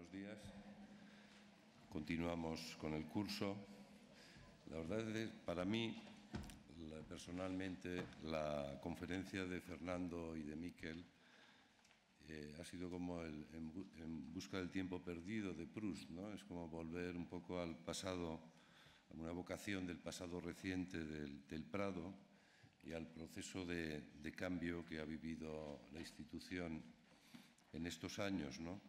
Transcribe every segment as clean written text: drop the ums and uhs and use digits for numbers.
buenos días. Continuamos con el curso. La verdad es que para mí, personalmente, la conferencia de Fernando y de Miquel ha sido como en busca del tiempo perdido de Proust, ¿no? Es como volver un poco al pasado, a una vocación del pasado reciente del Prado y al proceso de cambio que ha vivido la institución en estos años, ¿no?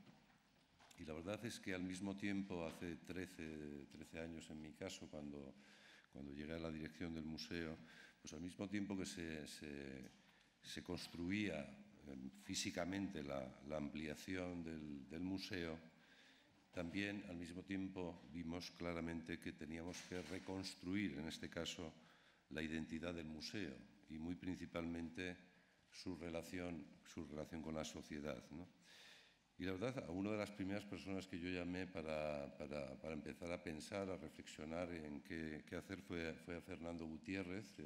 Y la verdad es que al mismo tiempo, hace 13 años en mi caso, cuando llegué a la dirección del museo, pues al mismo tiempo que se construía físicamente la ampliación del museo, también al mismo tiempo vimos claramente que teníamos que reconstruir, en este caso, la identidad del museo y muy principalmente su relación con la sociedad, ¿no? Y la verdad, a una de las primeras personas que yo llamé para empezar a pensar, a reflexionar en qué hacer fue a Fernando Gutiérrez.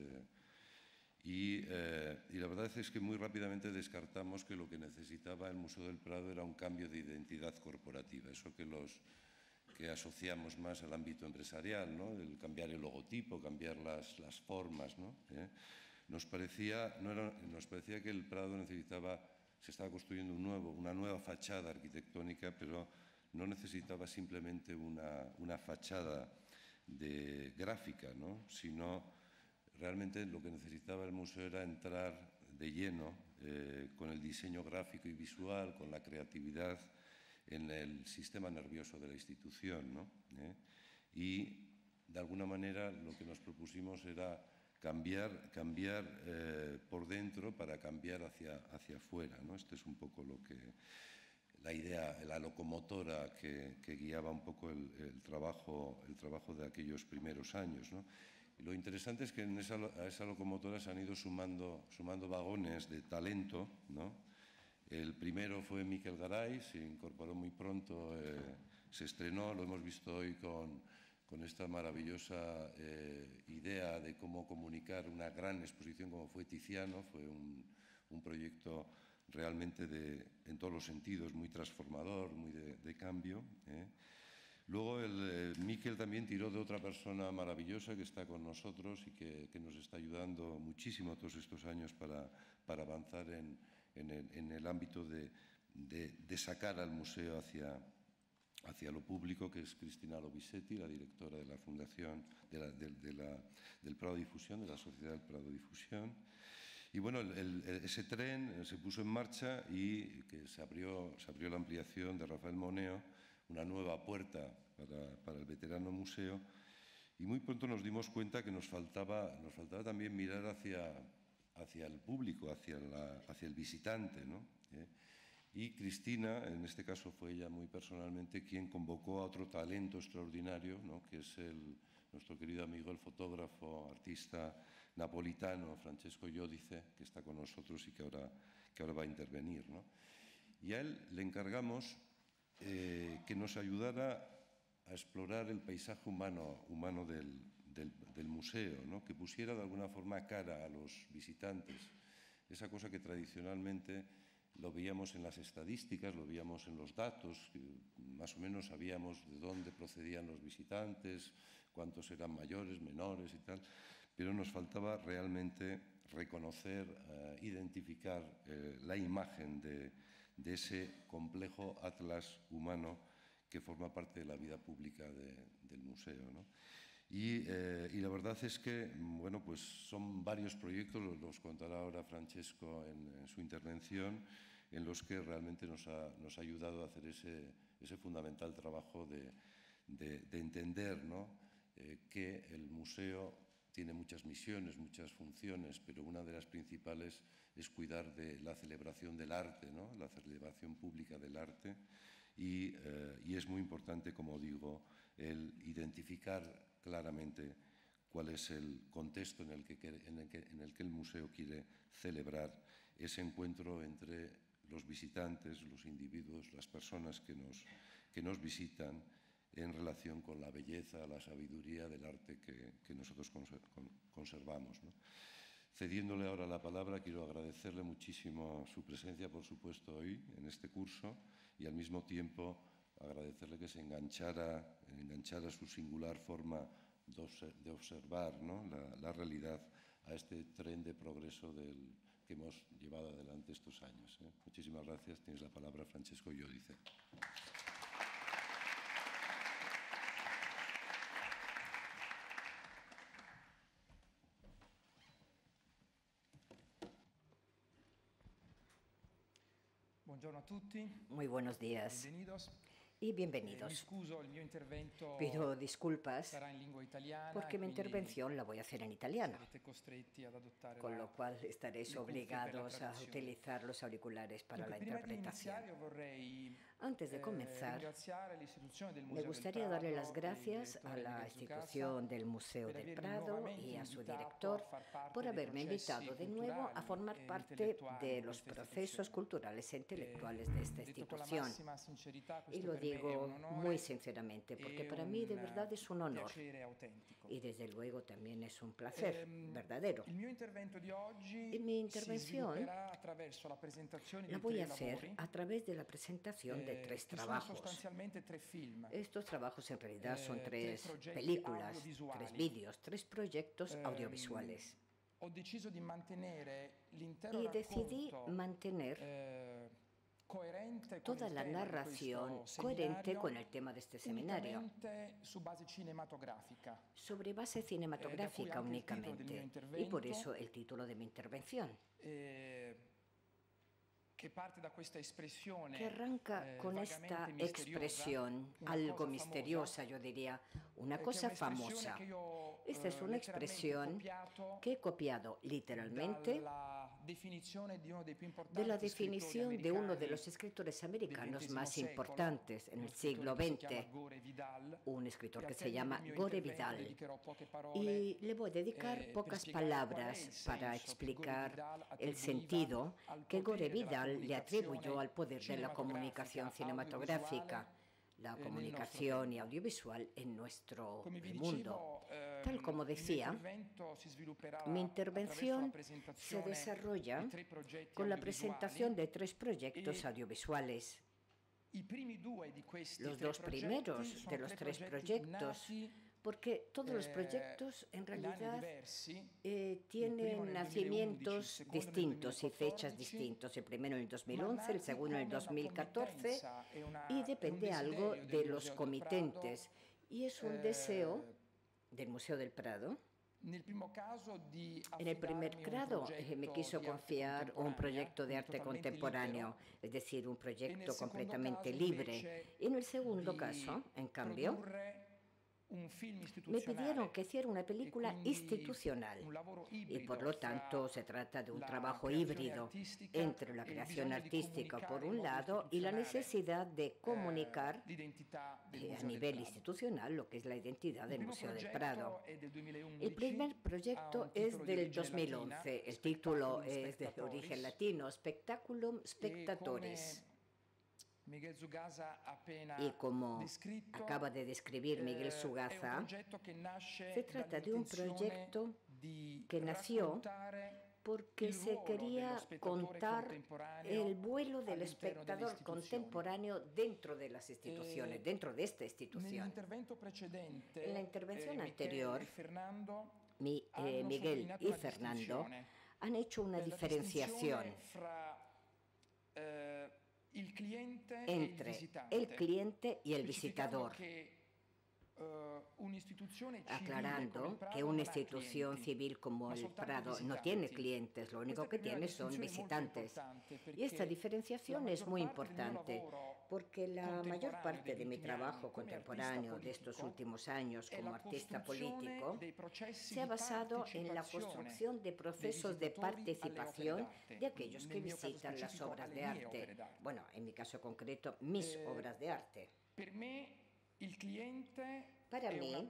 Y la verdad es que muy rápidamente descartamos que lo que necesitaba el Museo del Prado era un cambio de identidad corporativa, eso que asociamos más al ámbito empresarial, ¿no? El cambiar el logotipo, cambiar las formas, ¿no? Nos parecía que el Prado se estaba construyendo una nueva fachada arquitectónica, pero no necesitaba simplemente una fachada gráfica, ¿no? Sino realmente lo que necesitaba el museo era entrar de lleno con el diseño gráfico y visual, con la creatividad en el sistema nervioso de la institución, ¿no? Y de alguna manera lo que nos propusimos era cambiar por dentro para cambiar hacia afuera, ¿no? Este es un poco la idea, la locomotora que guiaba un poco el trabajo de aquellos primeros años, ¿no? Y lo interesante es que a esa locomotora se han ido sumando vagones de talento, ¿no? El primero fue Miquel Garay, se incorporó muy pronto, se estrenó, lo hemos visto hoy con esta maravillosa idea de cómo comunicar una gran exposición como fue Tiziano. Fue un proyecto realmente en todos los sentidos muy transformador, muy de cambio. Luego Miquel también tiró de otra persona maravillosa que está con nosotros y que nos está ayudando muchísimo todos estos años para avanzar en el ámbito de sacar al museo hacia lo público, que es Cristina Lobisetti, la directora de la Fundación del Prado Difusión, de la Sociedad del Prado Difusión. Y bueno, ese tren se puso en marcha y que se abrió la ampliación de Rafael Moneo, una nueva puerta para el veterano museo, y muy pronto nos dimos cuenta que nos faltaba también mirar hacia el público, hacia el visitante, ¿no? Y Cristina, en este caso fue ella muy personalmente quien convocó a otro talento extraordinario, ¿no? Que es nuestro querido amigo, el fotógrafo, artista napolitano, Francesco Iodice, que está con nosotros y que ahora va a intervenir, ¿no? Y a él le encargamos que nos ayudara a explorar el paisaje humano del museo, ¿no? Que pusiera de alguna forma cara a los visitantes, esa cosa que tradicionalmente lo veíamos en las estadísticas, lo veíamos en los datos, que más o menos sabíamos de dónde procedían los visitantes, cuántos eran mayores, menores y tal, pero nos faltaba realmente reconocer, identificar la imagen de ese complejo atlas humano que forma parte de la vida pública del museo, ¿no? Y la verdad es que, bueno, pues son varios proyectos, los contará ahora Francesco en su intervención, en los que realmente nos ha ayudado a hacer ese fundamental trabajo de entender, ¿no? Que el museo tiene muchas misiones, muchas funciones, pero una de las principales es cuidar de la celebración del arte, ¿no? La celebración pública del arte, y es muy importante, como digo, el identificar claramente cuál es el contexto en el que el museo quiere celebrar ese encuentro entre los visitantes, los individuos, las personas que nos visitan, en relación con la belleza, la sabiduría del arte que nosotros conservamos, ¿no? Cediéndole ahora la palabra, quiero agradecerle muchísimo su presencia, por supuesto, hoy en este curso, y al mismo tiempo agradecerle que se enganchara su singular forma de observar, ¿no?, la realidad a este tren de progreso que hemos llevado adelante estos años. Muchísimas gracias. Tienes la palabra, Francesco Giudice. Muy buenos días y bienvenidos. Pido disculpas porque mi intervención la voy a hacer en italiano, con lo cual estaréis obligados a utilizar los auriculares para la interpretación. Antes de comenzar, me gustaría darle las gracias a la institución del Museo del Prado y a su director por haberme invitado de nuevo a formar parte de los procesos culturales e intelectuales de esta institución. Y lo digo muy sinceramente, porque para mí de verdad es un honor y desde luego también es un placer verdadero. Y mi intervención la voy a hacer a través de la presentación de tres trabajos. Estos trabajos en realidad son tres películas, tres vídeos, tres proyectos audiovisuales. Y decidí mantener toda la narración coherente con el tema de este seminario, sobre base cinematográfica únicamente, y por eso el título de mi intervención, que arranca con esta expresión algo misteriosa, yo diría, una cosa famosa. Esta es una expresión que he copiado literalmente de la definición de uno de los escritores americanos más importantes en el siglo XX, un escritor que se llama Gore Vidal. Y le voy a dedicar pocas palabras para explicar el sentido que Gore Vidal le atribuyó al poder de la comunicación cinematográfica, la comunicación y audiovisual en nuestro mundo. Tal como decía, mi intervención se desarrolla con la presentación de tres proyectos audiovisuales. Los dos primeros de los tres proyectos, porque todos los proyectos en realidad tienen nacimientos distintos y fechas distintos. El primero en el 2011, el segundo en el 2014, y depende algo de los comitentes. Y es un deseo del Museo del Prado. En el primer grado me quiso confiar un proyecto de arte contemporáneo, es decir, un proyecto completamente libre. Y en el segundo caso, en cambio, me pidieron que hiciera una película institucional y por lo tanto se trata de un trabajo híbrido entre la creación artística por un lado y la necesidad de comunicar a nivel institucional lo que es la identidad del Museo del Prado. El primer proyecto es del 2011, el título es de origen latino, Spectaculum Spectatoris. Y como acaba de describir Miguel Sugaza, se trata de un proyecto que nació porque se quería contar el vuelo del espectador contemporáneo dentro de las instituciones, dentro de esta institución. En la intervención anterior, Miguel y Fernando han hecho una diferenciación entre el cliente y el visitador, aclarando que una institución civil como el Prado no tiene clientes, lo único que tiene son visitantes. Y esta diferenciación es muy importante porque la mayor parte de mi trabajo contemporáneo de estos últimos años como artista político se ha basado en la construcción de procesos de participación de aquellos que visitan las obras de arte. Bueno, en mi caso concreto, mis obras de arte. Para mí,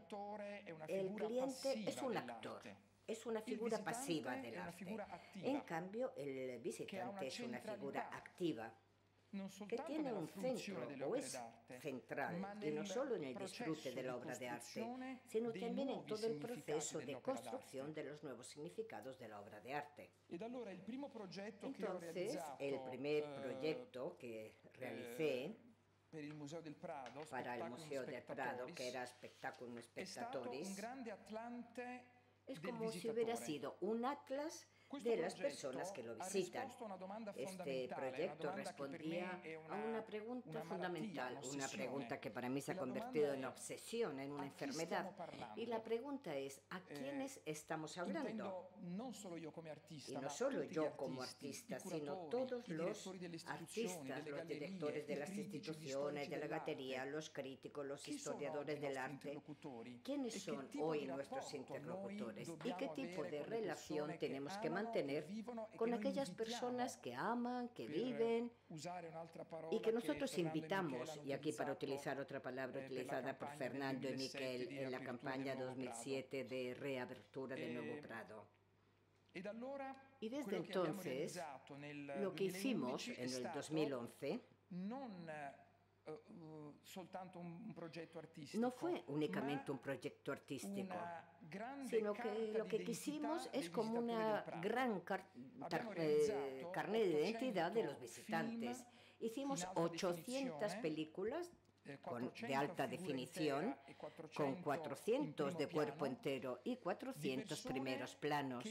el cliente es un actor, es una figura pasiva del arte. En cambio, el visitante es una figura activa, que tiene un centro o es central, y no solo en el disfrute de la obra de arte, sino también en todo el proceso de construcción de los nuevos significados de la obra de arte. Entonces, el primer proyecto que realicé para el Museo del Prado, que era Spectaculum Spectatoris, es como si hubiera sido un atlas de las personas que lo visitan. Este proyecto respondía a una pregunta fundamental, una pregunta que para mí se ha convertido en obsesión, en una enfermedad. Y la pregunta es, ¿a quiénes estamos hablando? Y no solo yo como artista, sino todos los artistas, los directores de las instituciones, de la galería, los críticos, los historiadores del arte. ¿Quiénes son hoy nuestros interlocutores? ¿Y qué tipo de relación tenemos que mantener con aquellas personas que aman, que viven y que nosotros invitamos, y aquí para utilizar otra palabra utilizada por Fernando y Miquel en la campaña 2007 de reapertura del Nuevo Prado? Y desde entonces, lo que hicimos en el 2011 no fue únicamente un proyecto artístico, sino que lo que quisimos es como una gran carnet de identidad de los visitantes. Hicimos 800 películas de alta definición, con 400 de cuerpo entero y 400 primeros planos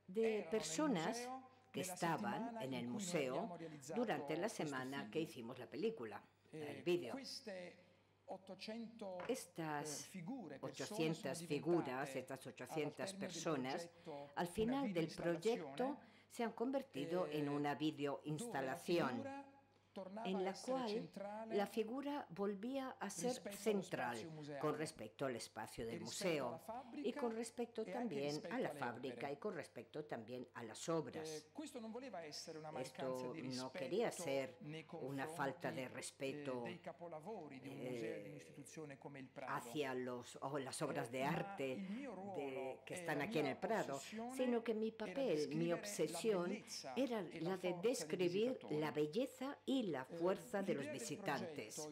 de personas que estaban en el museo durante la semana que hicimos la película, el vídeo. Estas 800 figuras, estas 800 personas, al final del proyecto se han convertido en una videoinstalación en la cual la figura volvía a ser central con respecto al espacio del museo y con respecto también a la fábrica y con respecto también a las obras. Esto no quería ser una falta de respeto hacia las obras de arte que están aquí en el Prado, sino que mi papel, mi obsesión era la de describir la belleza y la fuerza de los visitantes.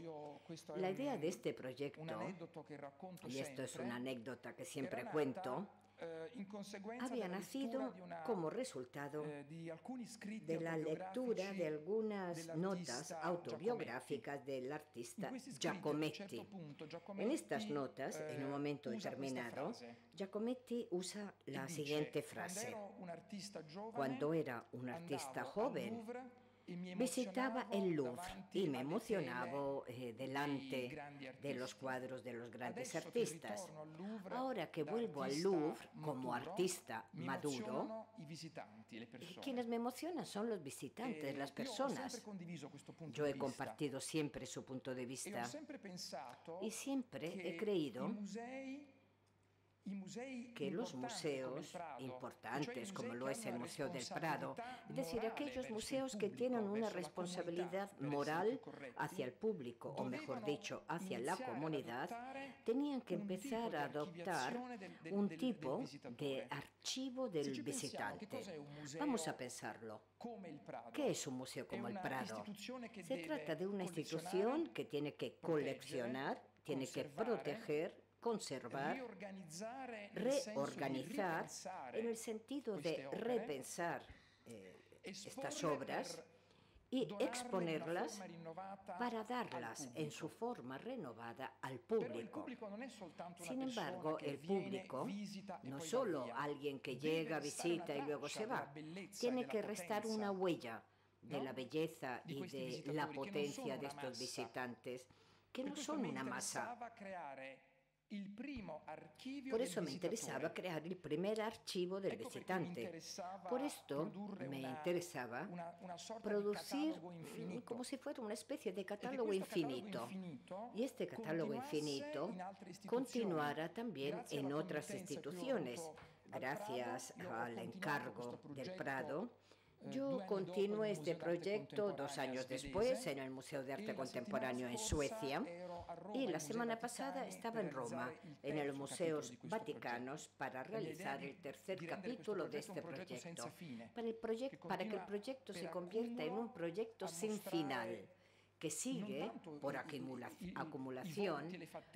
La idea de este proyecto, y esto es una anécdota que siempre cuento, había nacido como resultado de la lectura de algunas notas autobiográficas del artista Giacometti. En estas notas, en un momento determinado, Giacometti usa la siguiente frase: cuando era un artista joven, visitaba el Louvre y me emocionaba delante de los cuadros de los grandes artistas. Ahora que vuelvo al Louvre como artista maduro, quienes me emocionan son los visitantes, las personas. Yo he compartido siempre su punto de vista y siempre he creído que los museos importantes, como lo es el Museo del Prado, es decir, aquellos museos que tienen una responsabilidad moral hacia el público, o mejor dicho, hacia la comunidad, tenían que empezar a adoptar un tipo de archivo del visitante. Vamos a pensarlo. ¿Qué es un museo como el Prado? Se trata de una institución que tiene que coleccionar, tiene que proteger, conservar, reorganizar, en el sentido de repensar estas obras y exponerlas para darlas en su forma renovada al público. Sin embargo, el público no es solo alguien que llega, visita y luego se va. Tiene que restar una huella de la belleza y de la potencia de estos visitantes, que no son una masa. Por eso me interesaba crear el primer archivo del visitante. Por esto me interesaba producir como si fuera una especie de catálogo infinito. Y este catálogo infinito continuará también en otras instituciones. Gracias al encargo del Prado, yo continué este proyecto 2 años después en el Museo de Arte Contemporáneo en Suecia, y la semana pasada estaba en Roma, en los Museos Vaticanos, para realizar el tercer capítulo de este proyecto, para que el proyecto se convierta en un proyecto sin final, que sigue por acumulación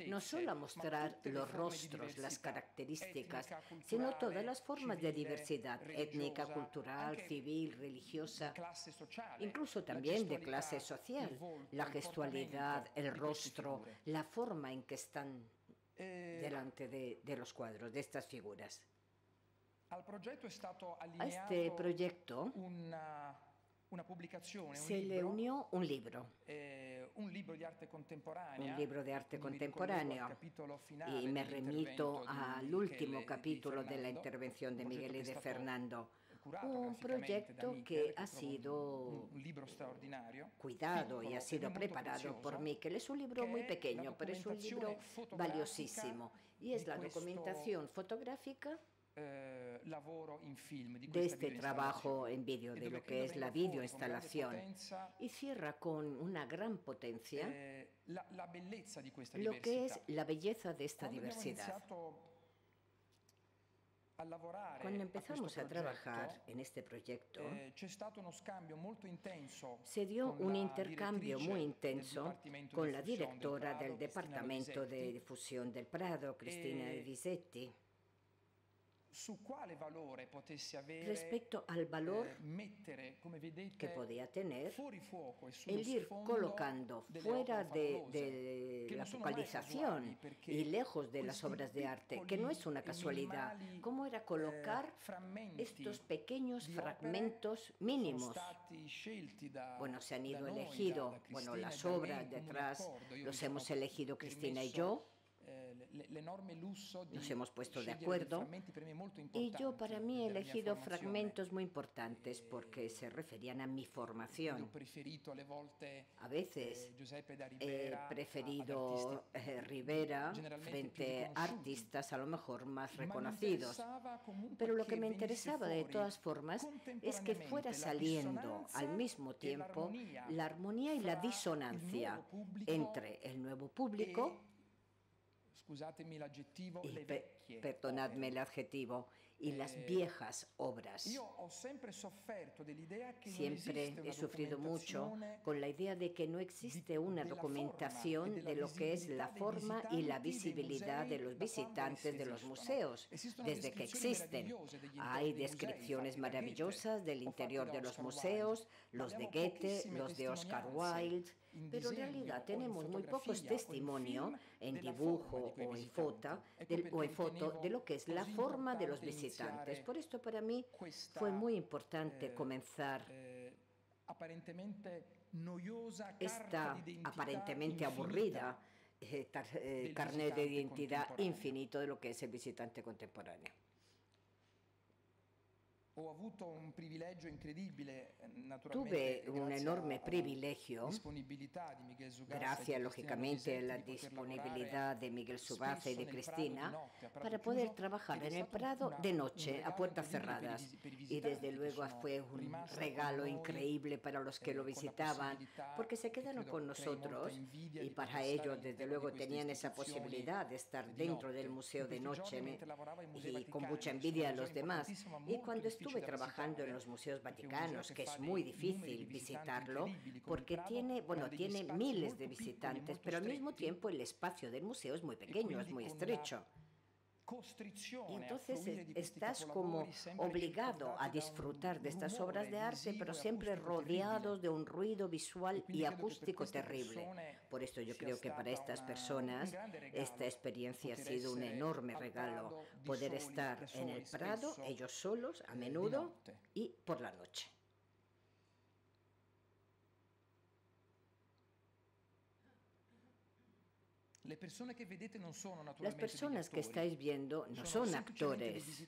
no solo a mostrar los rostros, las características, sino todas las formas de diversidad étnica, cultural, civil, religiosa, incluso también de clase social, la gestualidad, el rostro, la forma en que están delante de los cuadros, de estas figuras. A este proyecto se le unió un libro de arte contemporáneo, y me remito al último capítulo de la intervención de Miguel y de Fernando. Un proyecto que ha sido cuidado y ha sido preparado por Miquel. Es un libro muy pequeño, pero es un libro valiosísimo, y es la documentación fotográfica de este trabajo en vídeo, de lo que es la videoinstalación, y cierra con una gran potencia lo que es la belleza de esta diversidad. Cuando empezamos a trabajar en este proyecto, se dio un intercambio muy intenso con la directora del Departamento de Difusión del Prado, Cristina Visetti, respecto al valor que podía tener el ir colocando fuera de la focalización y lejos de las obras de arte, que no es una casualidad, cómo era colocar estos pequeños fragmentos mínimos. Bueno, se han ido elegido, bueno, las obras detrás los hemos elegido Cristina y yo. Nos hemos puesto de acuerdo, y yo para mí he elegido fragmentos muy importantes porque se referían a mi formación. A veces he preferido Rivera frente a artistas a lo mejor más reconocidos, pero lo que me interesaba de todas formas es que fuera saliendo al mismo tiempo la armonía y la disonancia entre el nuevo público y, perdonadme el adjetivo, y las viejas obras. Siempre he sufrido mucho con la idea de que no existe una documentación de lo que es la forma y la visibilidad de los visitantes de los museos, desde que existen. Hay descripciones maravillosas del interior de los museos, los de Goethe, los de Oscar Wilde, pero en realidad tenemos muy pocos testimonios en dibujo o en foto de lo que es la forma de los visitantes. Por esto para mí fue muy importante comenzar esta aparentemente aburrida carnet de identidad infinito de lo que es el visitante contemporáneo. Tuve un enorme privilegio, gracias lógicamente a la disponibilidad de Miguel Subaza y de Cristina, para poder trabajar en el Prado de noche, a puertas cerradas. Y desde luego fue un regalo increíble para los que lo visitaban, porque se quedaron con nosotros, y para ellos desde luego tenían esa posibilidad de estar dentro del museo de noche y con mucha envidia a los demás. Y cuando estuve trabajando en los museos vaticanos, que es muy difícil visitarlo porque tiene miles de visitantes, pero al mismo tiempo el espacio del museo es muy pequeño, es muy estrecho. Y entonces estás como obligado a disfrutar de estas obras de arte, pero siempre rodeados de un ruido visual y acústico terrible. Por esto yo creo que para estas personas esta experiencia ha sido un enorme regalo, poder estar en el Prado, ellos solos, a menudo, y por la noche. Las personas que estáis viendo no son actores,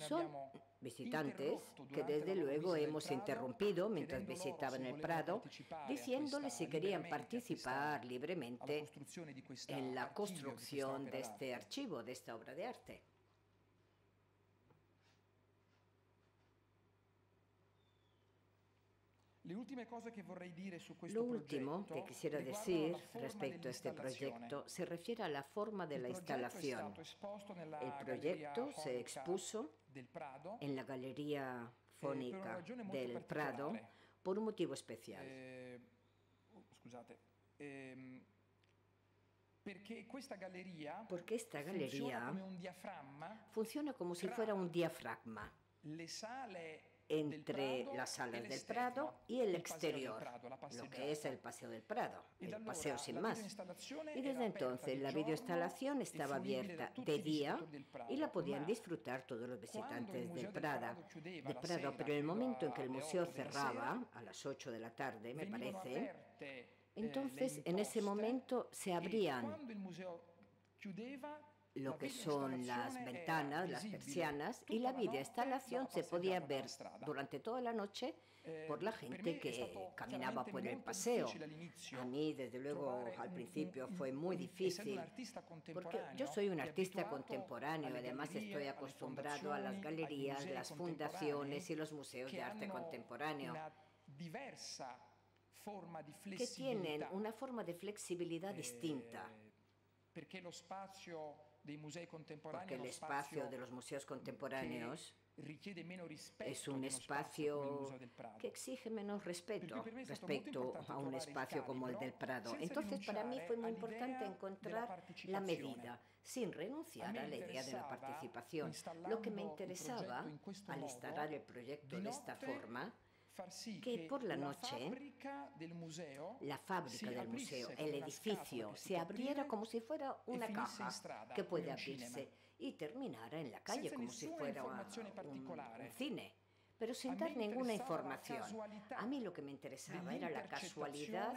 son visitantes que desde luego hemos interrumpido mientras visitaban el Prado, diciéndoles si querían participar libremente en la construcción de este archivo, de esta obra de arte. Lo último que quisiera decir respecto a este proyecto se refiere a la forma de la instalación. El proyecto se expuso en la Galería Fónica del Prado por un motivo especial. Porque esta galería funciona como si fuera un diafragma entre las salas del Prado y el exterior, lo que es el Paseo del Prado, el paseo sin más. Y desde entonces la videoinstalación estaba abierta de día y la podían disfrutar todos los visitantes del Prado, pero en el momento en que el museo cerraba, a las 8 de la tarde, me parece, entonces en ese momento se abrían lo que son las ventanas, las persianas, y la videoinstalación se podía ver durante toda la noche por la gente que caminaba por el paseo. A mí, desde luego, al principio fue muy difícil, porque yo soy un artista contemporáneo, además estoy acostumbrado a las galerías, las fundaciones y los museos de arte contemporáneo, que tienen una forma de flexibilidad distinta. Porque el espacio de los museos contemporáneos es un espacio que exige menos respeto respecto a un espacio como el del Prado. Entonces, para mí fue muy importante encontrar la medida, sin renunciar a la idea de la participación. Lo que me interesaba al instalar el proyecto de esta forma, que por la noche la fábrica del museo, el edificio, se abriera como si fuera una caja que puede abrirse y terminara en la calle como si fuera un cine, pero sin dar ninguna información. A mí lo que me interesaba era la casualidad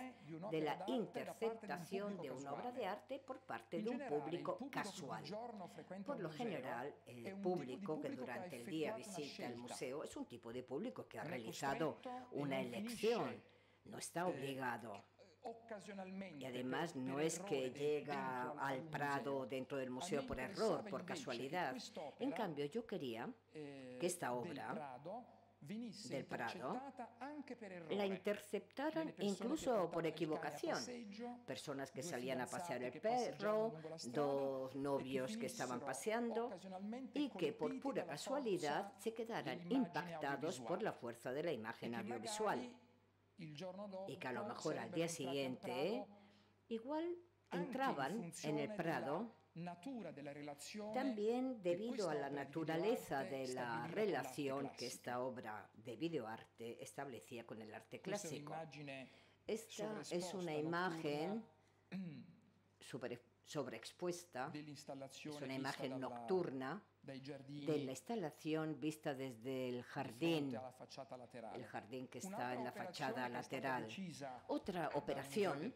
de la interceptación de una obra de arte por parte de un público casual. Por lo general, el público que durante el día visita el museo es un tipo de público que ha realizado una elección, no está obligado. Y además no es que llega al Prado dentro del museo por error, por casualidad. En cambio, yo quería que esta obra del Prado la interceptaran incluso por equivocación. Personas que salían a pasear el perro, dos novios que estaban paseando y que por pura casualidad se quedaran impactados por la fuerza de la imagen audiovisual. Y que a lo mejor al día siguiente igual entraban en el Prado, también debido a la naturaleza de la relación que esta obra de videoarte establecía con el arte clásico. Esta es una imagen sobreexpuesta, es una imagen nocturna de la instalación vista desde el jardín que está en la fachada lateral. Otra operación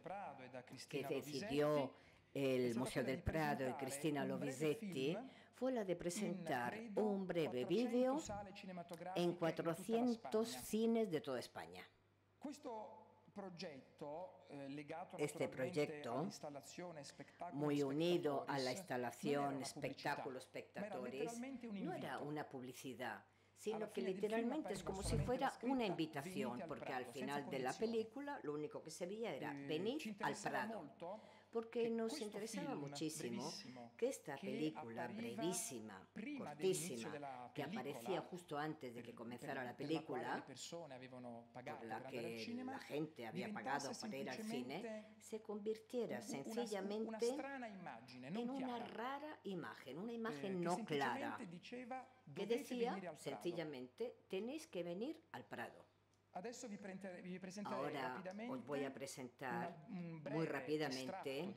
que decidió el Museo del Prado y Cristina Lovisetti fue la de presentar un breve vídeo en 400 cines de toda España. Este proyecto, muy unido a la instalación Espectáculo Spectatoris, no era una publicidad, sino que literalmente es como si fuera una invitación, porque al final de la película lo único que se veía era venid al Prado, porque nos interesaba muchísimo que esta película brevísima, cortísima, que aparecía justo antes de que comenzara la película, por la que la gente había pagado para ir al cine, se convirtiera sencillamente en una rara imagen, una imagen no clara, que decía sencillamente, tenéis que venir al Prado. Ahora os voy a presentar muy rápidamente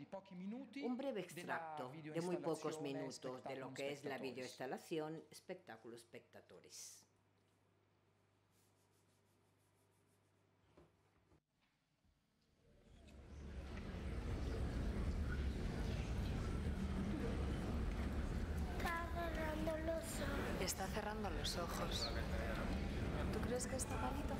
un breve extracto de muy pocos minutos de lo que es la videoinstalación Spectaculo Spectatoris. Está cerrando los ojos. ¿Tú crees que está malito?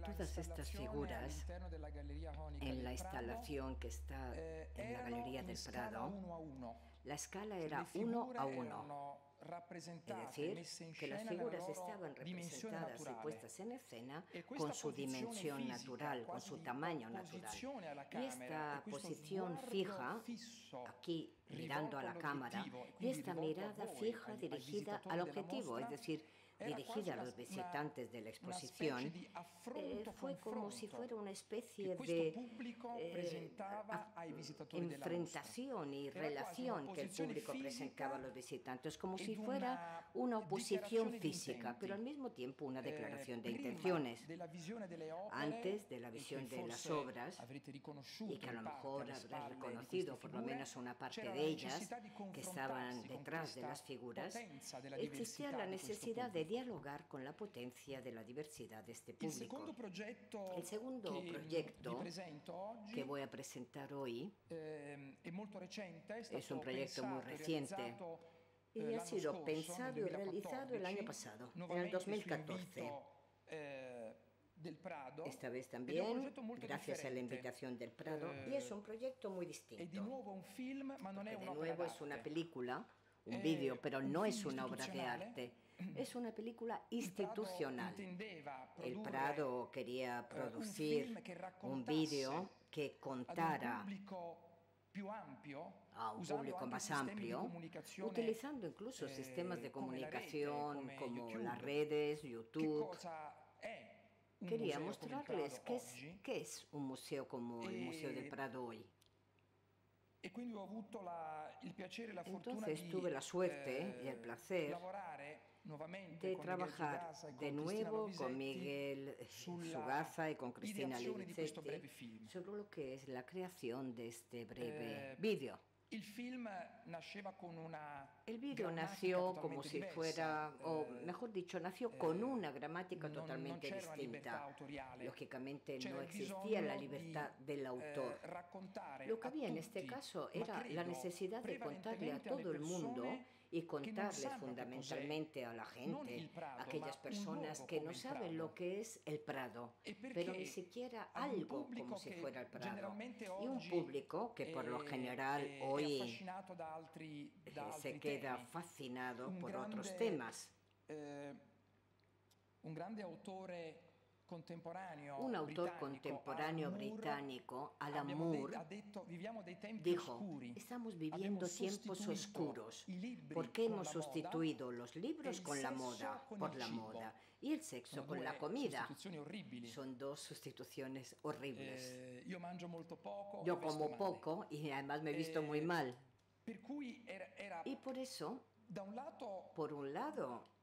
Todas estas figuras en la instalación que está en la Galería del Prado, la escala era 1 a 1. Es decir, que las figuras estaban representadas y puestas en escena con su dimensión natural, con su tamaño natural. Y esta posición fija, aquí mirando a la cámara, y esta mirada fija dirigida al objetivo, es decir, dirigida a los visitantes de la exposición, fue como si fuera una especie de enfrentación y relación que el público presentaba a los visitantes, como si fuera una oposición física, pero al mismo tiempo una declaración de intenciones. Antes de la visión de las obras, y que a lo mejor habrás reconocido por lo menos una parte de ellas que estaban detrás de las figuras, existía la necesidad de dialogar con la potencia de la diversidad de este público. El segundo proyecto que voy a presentar hoy es un proyecto muy reciente y ha sido pensado y realizado el año pasado, en el 2014. Esta vez también, gracias a la invitación del Prado, y es un proyecto muy distinto. De nuevo es una película, un vídeo, pero no es una obra de arte. Es una película institucional. El Prado quería producir un vídeo que contara a un público más amplio, utilizando incluso sistemas de comunicación como las redes, YouTube. Quería mostrarles qué es un museo como el Museo del Prado hoy. Entonces tuve la suerte y el placer de trabajar de nuevo con Miguel Sugaza y con Cristina Livicetti sobre lo que es la creación de este breve vídeo. El vídeo nació como si fuera, o mejor dicho, nació con una gramática totalmente distinta. Lógicamente no existía la libertad del autor. Lo que había en este caso era la necesidad de contarle a todo el mundo y contarles fundamentalmente a la gente, a aquellas personas que no saben lo que es el Prado, pero ni siquiera algo como si fuera el Prado. Y un público que por lo general hoy se queda fascinado por otros temas. Un autor contemporáneo británico, Alan Moore, dijo: estamos viviendo tiempos oscuros porque hemos sustituido los libros con la moda, por la moda, y el sexo con la comida. Son dos sustituciones horribles. Yo como poco y además me he visto muy mal. Y por eso, por un lado,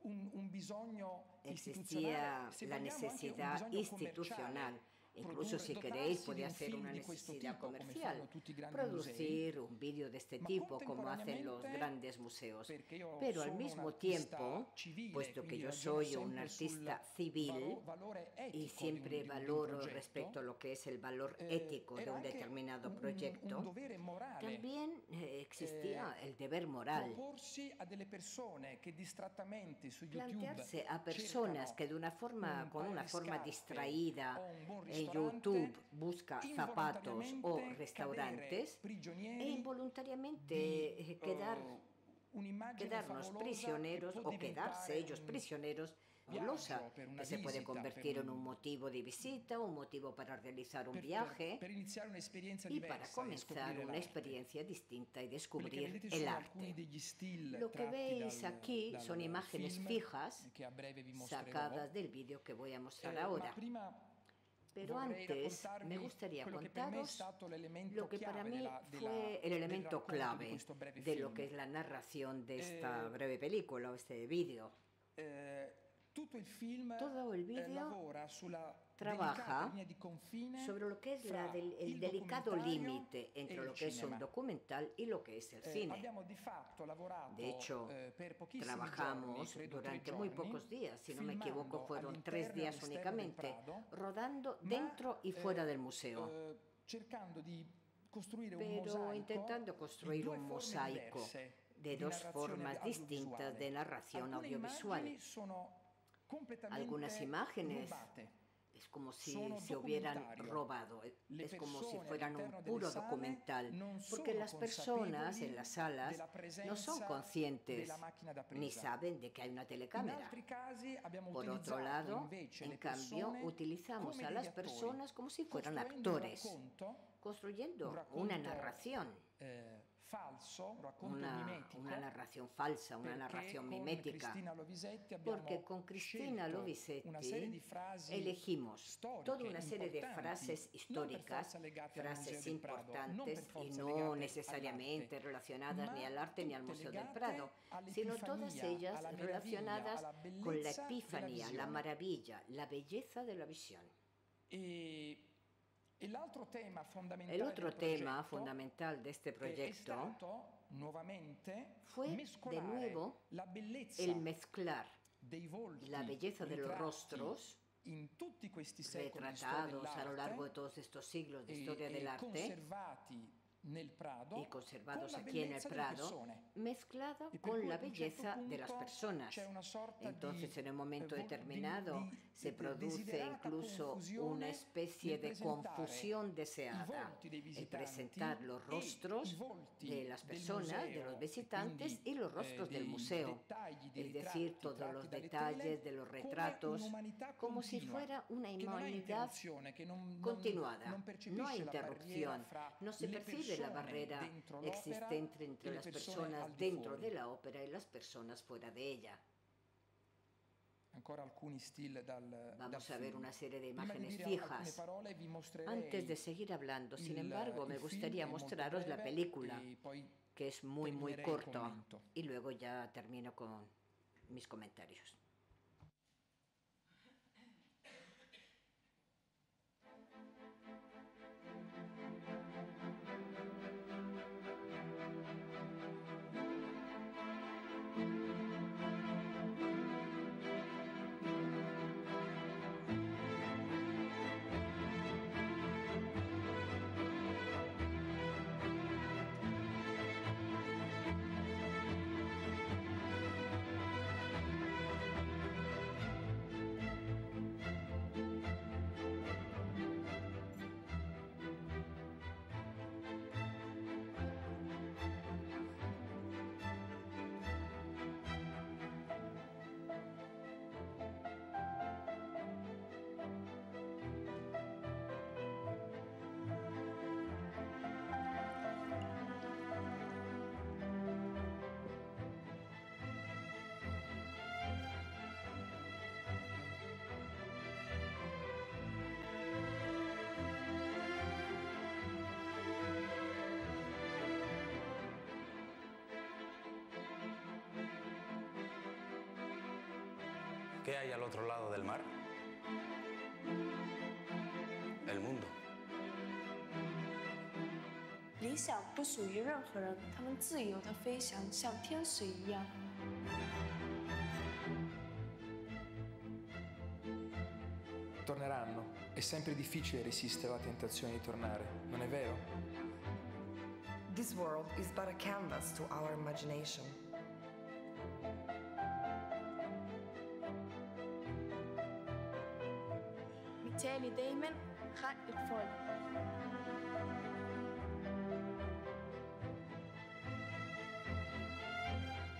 existía la necesidad institucional, incluso si queréis podía ser una necesidad comercial, producir un vídeo de este tipo como hacen los grandes museos. Pero al mismo tiempo, puesto que yo soy un artista civil y siempre valoro respecto a lo que es el valor ético de un determinado proyecto, también existía el deber moral. Plantearse a personas que de una forma, con una forma distraída en YouTube busca zapatos o restaurantes e involuntariamente quedarnos prisioneros o quedarse ellos prisioneros glosa, que se puede convertir en un motivo de visita, un motivo para realizar un viaje y para comenzar una experiencia distinta y descubrir el arte. Lo que veis aquí son imágenes fijas sacadas del vídeo que voy a mostrar ahora. Pero antes me gustaría contaros lo que para mí fue el elemento clave de lo que es la narración de esta breve película o este vídeo. Todo el vídeo trabaja sobre lo que es el delicado límite entre lo que es un documental y lo que es el cine. De hecho, trabajamos durante muy pocos días, si no me equivoco fueron 3 días únicamente, rodando dentro y fuera del museo, pero intentando construir un mosaico de 2 formas distintas de narración audiovisual. algunas imágenes es como si se hubieran robado, es como si fueran un puro documental, porque las personas en las salas no son conscientes ni saben de que hay una telecámara. Por otro lado, en cambio, utilizamos a las personas como si fueran actores, construyendo una narración. Una narración falsa, una narración mimética, porque con Cristina Lovisetti elegimos toda una serie de frases históricas, frases importantes y no necesariamente relacionadas ni al arte ni al Museo del Prado, sino todas ellas relacionadas con la epifanía, la maravilla, la belleza de la visión. El otro tema fundamental de este proyecto fue, de nuevo, el mezclar la belleza de los rostros retratados a lo largo de todos estos siglos de historia del arte y conservados aquí en el Prado, mezclada con la belleza de las personas. Entonces, en un momento determinado, se produce incluso una especie de confusión deseada, el presentar los rostros de las personas, de los visitantes, y los rostros del museo, es decir, todos los detalles de los retratos, como si fuera una humanidad continuada. No hay interrupción, no se percibe la barrera existente entre las personas dentro de la ópera y las personas fuera de ella. Vamos a ver una serie de imágenes fijas. Antes de seguir hablando, sin embargo, me gustaría mostraros la película, que es muy corto, y luego ya termino con mis comentarios. ¿Qué hay al otro lado del mar? El mundo. 理想不属于任何人，他们自由地飞翔，像天使一样。Torneranno. È sempre difficile resistere alla tentazione di tornare, non è vero? This world is but a canvas to our imagination. بالتالي دايما خلق الفل.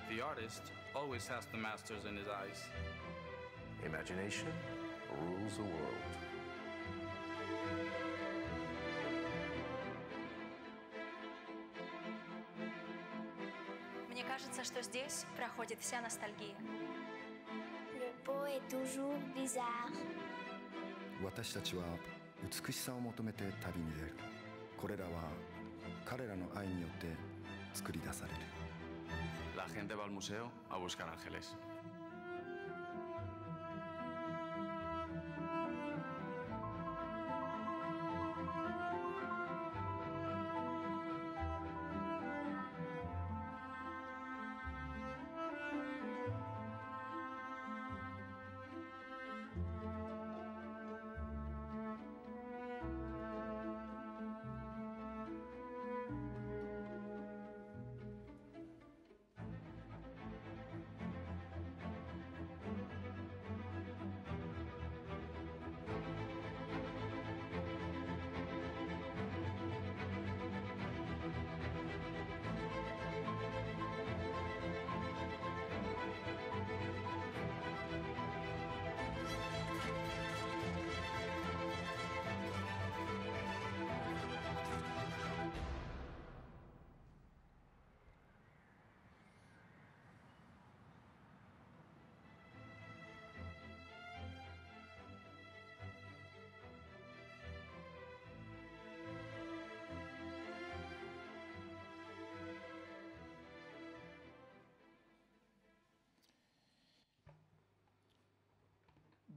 The artist always has the masters in his eyes. Imagination rules the world. Мне кажется, что здесь проходит вся ностальгия. Le beau est toujours bizarre. 私たちは美しさを求めて旅に出る。これらは彼らの愛によって作り出される。La gente va al museo a buscar ángeles.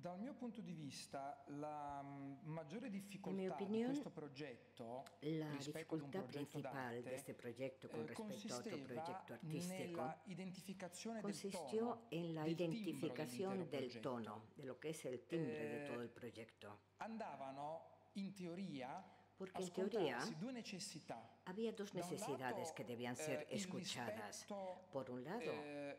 Dal mio punto di vista, la maggiore En mi difficoltà di opinión, questo progetto la rispetto ad un dificultad progetto principal de d'arte este proyecto con respecto a otro proyecto consisteva artístico nella identificazione del consistió tono, en la del timbro identificación dell'intero del progetto. tono, de lo que es el timbre de todo el proyecto. Andavano in teoria Porque a en teoría scontrarsi due necessità. había dos Da un necesidades lato, que debían ser il escuchadas. rispetto, Por un lado,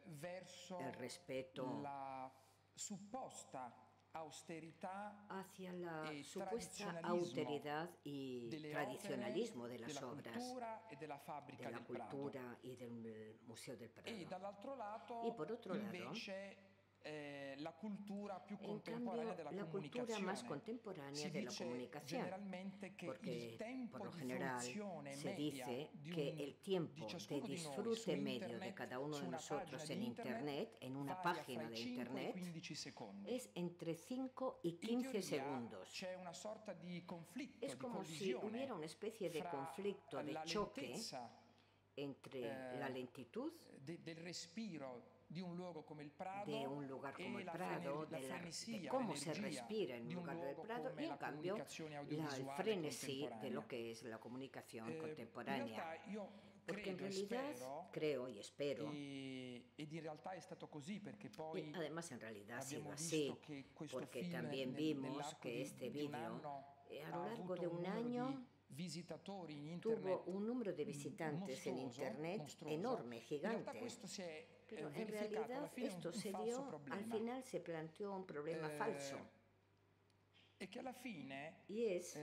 verso el respeto la supposta austerità hacia la e supuesta tradizionalismo austeridad y delle tradicionalismo opere, de las della obras, cultura e della de fabbrica la del Prado. cultura y del Museo del Prado. E dall'altro lato, Y por otro lado, invece, la cultura più en contemporanea cambio, della la cultura comunicazione. más contemporánea Si de la dice comunicación, generalmente che porque il tempo por lo di general fruizione se media dice di que un- el tiempo di de ciascuno di noi disfrute su medio de internet, cada uno su de una nosotros pagina en di Internet, en una varia página fra i de 5 e i Internet, 15 secondi. es entre 5 y In 15 teoria segundos. c'è una sorta di conflitto, Es di como si collisione hubiera una especie de fra conflicto, de la choque lentezza entre la lentitud del respiro di un luogo come il Prado de un lugar como e el la Prado, la de frenesia, cómo se l'energia respira en di un un lugar del luogo Prado, come y en la cambio comunicazione el audiovisuale frenesí de contemporanea. lo que es la comunicación In contemporánea. realtà io Porque en credo e realidad spero, creo y espero, ed in realtà è stato così perché poi y además en realidad ha sido abbiamo así, visto che questo porque film también vimos nell'arco que este di un vídeo anno a lo ha largo avuto de un un numero año di visitatori in tuvo internet un número de visitantes en mostruoso, Internet mostruoso. enorme, In realtà gigante. questo si è Pero en verificato alla realidad fine esto un se falso dio, problema. al final se planteó un problema falso. E che alla fine Y es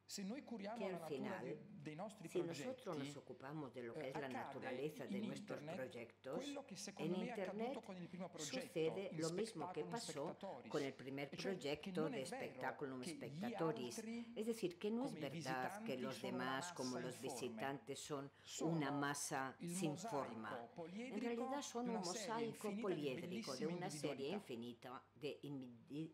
se noi curiamo que la al natura final, dei nostri si progetti, nosotros nos ocupamos de lo que es la accade naturaleza de in nuestros internet proyectos, quello che en secondo me è Internet accaduto con il primo progetto, sucede il lo mismo que Spectaculum pasó Spectatoris. con el primer E cioè che proyecto non è de vero Spectaculum che gli Spectatoris. altri, Es decir, que no es come i verdad que visitanti, los sono una demás, como massa los informe. visitantes, son Sono una masa il sin mosaico forma. poliedrico En realidad son di un una serie mosaico infinita di poliédrico de bellissime una serie individualità. infinita de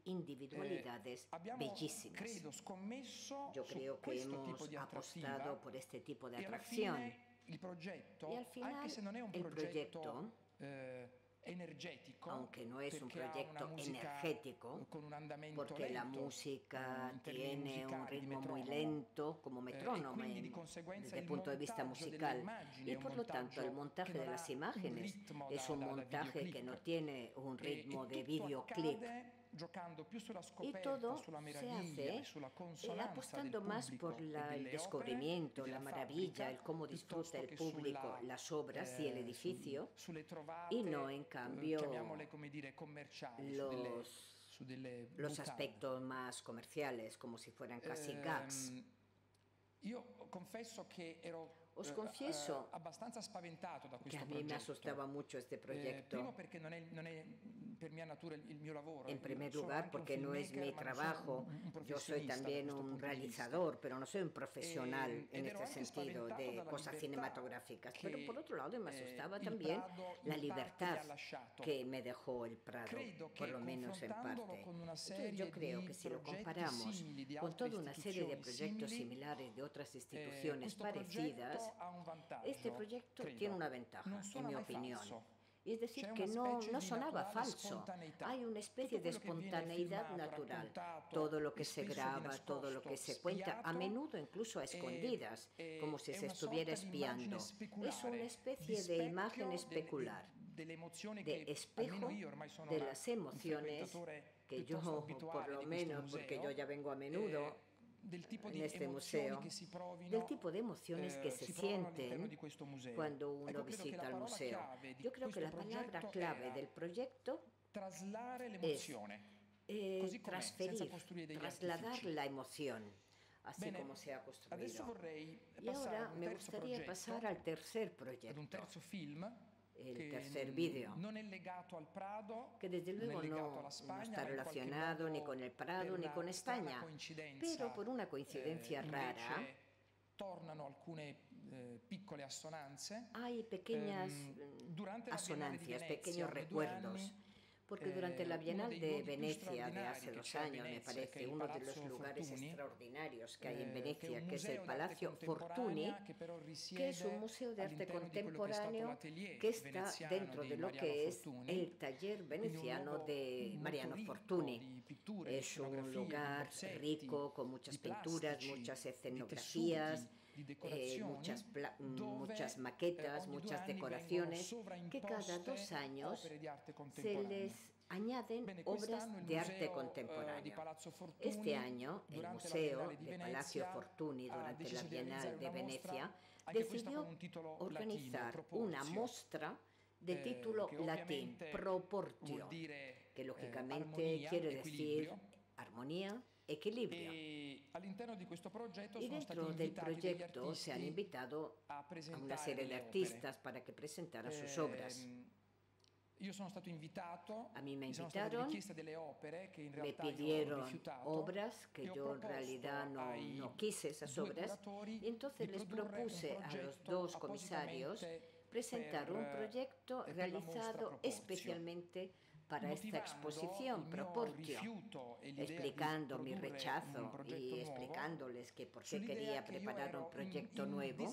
individualidades Abbiamo, bellísimas. credo, scommesso Yo su creo que questo hemos tipo di apostado attrattiva por este tipo de e alla atracción. fine il progetto, Y al final, anche se non è un el progetto proyecto, energetico, aunque no es un perché ha proyecto una musica energético, con un andamento porque la lento, música in termini tiene un musicali, di ritmo muy metronomo. lento, como E metrónomo, quindi di conseguenza desde el il punto de vista montaggio delle musical. immagini Y è un por lo tanto, el montaggio montaje che de non las ha un imágenes ritmo es da un montaje que videoclip. no tiene un ritmo de tutto videoclip. accade giocando più sulla Y scoperta, todo sulla se meraviglia hace e sulla consonanza apostando del más pubblico por e el delle descubrimiento, opere e la della maravilla, fabbrica, el cómo disfruta el piuttosto che público sulla, las obras y el edificio, sulle trovate, y no en cambio chiamiamole come dire commerciali, su delle los bucate. aspectos más comerciales, como si fueran casi gags. Io confesso che ero Os confieso abbastanza spaventato da que questo a mí me progetto. asustaba mucho este proyecto. Primo perché non è per mia natura il mio lavoro. En primer Sono lugar, anche un porque no es filmmaker, mi ma non sono trabajo. un Yo soy professionista da también questo un punto di vista. realizador, pero no soy un profesional en ed ero este anche sentido spaventato de dalla cosas libertà cinematográficas. che, Pero por otro lado me asustaba il también Prado la in parte mi libertad ha lasciato. que me dejó el Prado, Credo por che lo menos en confrontandolo parte. con una Entonces serie yo creo di que si lo progetti comparamos simili di con altre toda una serie de istituzioni proyectos simili, similares de otras instituciones questo parecidas, progetto ha un vantaggio, este proyecto credo. tiene una ventaja, Non en suona mi mai opinión. falso. Y es decir, C'è que una no, specie no di sonaba naturale falso. spontaneità. Hay una especie de Tutto quello che viene espontaneidad filmato, natural. raccontato, Todo lo que e se spesso graba, viene todo lo que se cuenta, a spiato, menudo incluso a escondidas, como si è se una estuviera sorta di immagine espiando. speculare, Es una especie di de specchio imagen especular, delle emozioni de che espejo almeno io ormai sono de un las emociones frequentatore que yo, piuttosto por abituale lo di questo menos, porque yo museo, ya vengo a menudo del tipo en di este emozioni museo, che si provino, del tipo de emociones que se si provano all'interno sienten di questo museo. cuando uno Ecco, credo che visita la el parola museo. chiave di Yo creo que la questo palabra progetto clave era del proyecto traslare l'emozione, così com'è, senza transferir, costruire degli trasladar artifici. la emoción, así Bene, como se ha adesso construido. vorrei Y passare ahora ad un me terzo gustaría progetto, pasar al tercer ad un proyecto, terzo film el che tercer video, non è legato al Prado, que desde luego non è legato no, alla no Spagna, está ma in qualche relacionado modo ni con el Prado per ni una con strana España, coincidenza, pero por una coincidencia rara invece tornano alcune piccole assonanze. hay pequeñas Durante la Biennale di asonancias, Venezia, pequeños ormai 2 recuerdos. anni, Porque durante la Bienal de Venecia de hace 2 años, me parece, uno de los lugares extraordinarios que hay en Venecia, que es el Palazzo Fortuny, que es un museo de arte contemporáneo que está dentro de lo que es el taller veneciano de Mariano Fortuny. Es un lugar rico, con muchas pinturas, muchas escenografías, muchas maquetas, muchas decoraciones, que cada 2 años se les añaden obras de arte contemporáneo. Este año, el Museo de Palazzo Fortuny, durante la Bienal de Venecia, decidió organizar una mostra de título latín, Proportio, que lógicamente quiere decir armonía, equilibrio. Y dentro del proyecto se han invitado a una serie de artistas para que presentaran sus obras. A mí me invitaron, me pidieron obras que yo en realidad no quise esas obras, y entonces les propuse a los 2 comisarios presentar un proyecto realizado especialmente para esta exposición, Proportio, explicando mi rechazo y explicándoles que por qué quería preparar un proyecto nuevo,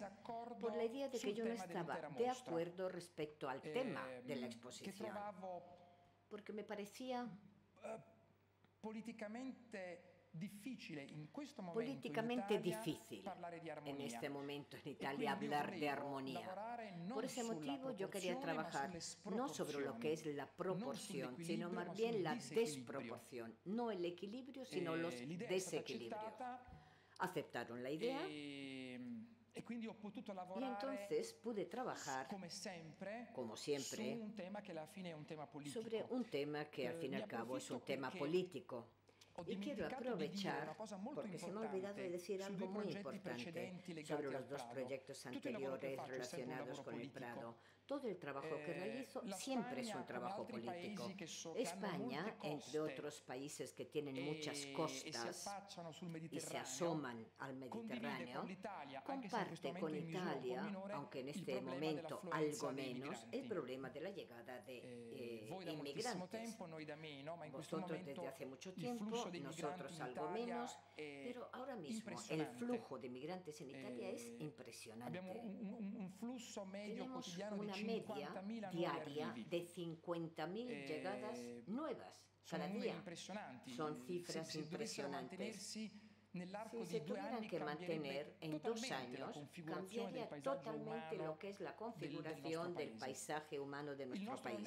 por la idea de que yo no estaba de acuerdo respecto al tema de la exposición, porque me parecía políticamente difícil en este momento en Italia hablar de armonía. Por ese motivo yo quería trabajar no sobre lo que es la proporción, sino más bien la desproporción, no el equilibrio, sino los desequilibrios. Aceptaron la idea y entonces pude trabajar, como siempre, sobre un tema que al fin y al cabo es un tema político. Y quiero aprovechar, porque se me ha olvidado de decir algo muy importante sobre los 2 proyectos anteriores relacionados con el Prado. Todo el trabajo que realizo siempre es un trabajo político. España, entre otros países que tienen muchas costas y se asoman al Mediterráneo, comparte con Italia, aunque en este momento algo menos, el problema de la llegada de inmigrantes. Vosotros desde hace mucho tiempo, nosotros algo menos, pero ahora mismo el flujo de inmigrantes en Italia es impresionante. Tenemos una media diaria de 50.000 llegadas nuevas cada día. Son cifras impresionantes. Si se tuvieran que mantener en 2 años, cambiaría totalmente lo que es la configuración del paisaje humano de nuestro país.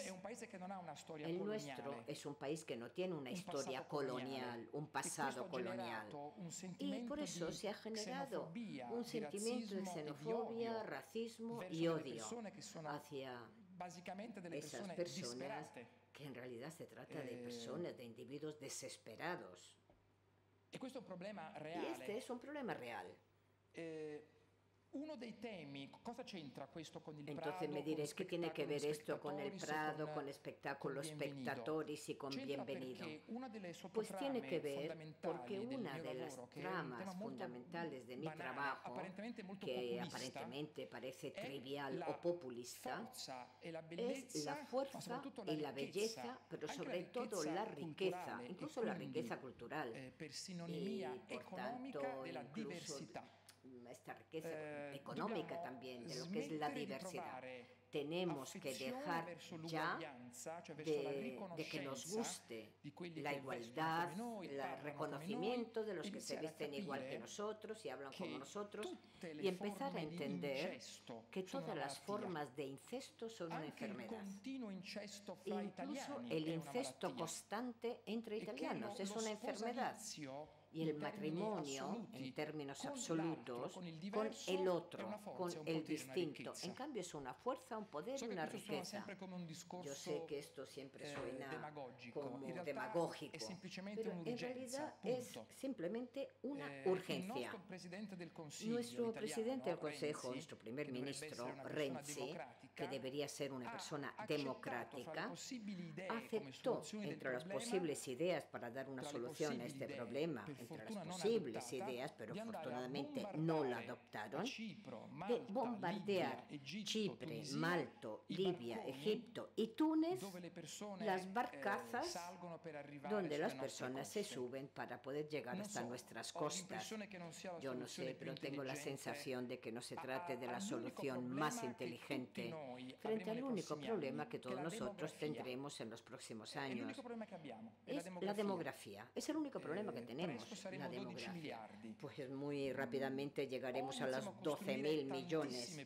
El nuestro es un país que no tiene una historia colonial, un pasado colonial. Y por eso se ha generado un sentimiento de xenofobia, racismo y odio hacia esas personas, que en realidad se trata de personas, de individuos desesperados. Y este es un problema real. Entonces me diréis, ¿qué tiene que ver esto con el Prado, con espectáculos spectatoris y con Bienvenido? Pues tiene que ver porque una de las tramas fundamentales de mi trabajo, que aparentemente parece trivial o populista, es la fuerza y la belleza, pero sobre todo la riqueza, incluso la riqueza cultural, y por tanto incluso esta riqueza económica también, de lo que es la diversidad. Tenemos que dejar ya de que nos guste la igualdad, el reconocimiento de los que se visten igual que nosotros y hablan como nosotros, y empezar a entender que todas las formas de incesto son una enfermedad. Incluso el incesto constante entre italianos es una enfermedad. Y el matrimonio, en términos absolutos, con el otro, con el distinto, en cambio es una fuerza, un poder y una riqueza. Yo sé que esto siempre suena como demagógico, pero en realidad es simplemente una urgencia. Nuestro presidente del Consejo, nuestro primer ministro, Renzi, que debería ser una persona democrática, aceptó entre las posibles ideas para dar una solución a este problema, entre las posibles ideas, pero afortunadamente no la adoptaron, de bombardear Chipre, Malta, Libia, Egipto y Túnez, las barcazas donde las personas se suben para poder llegar hasta nuestras costas. Yo no sé, pero tengo la sensación de que no se trate de la solución más inteligente frente al único problema que todos nosotros tendremos en los próximos años. Es la demografía. Es el único problema que tenemos, la demografía. Pues muy rápidamente llegaremos a los 12.000 millones.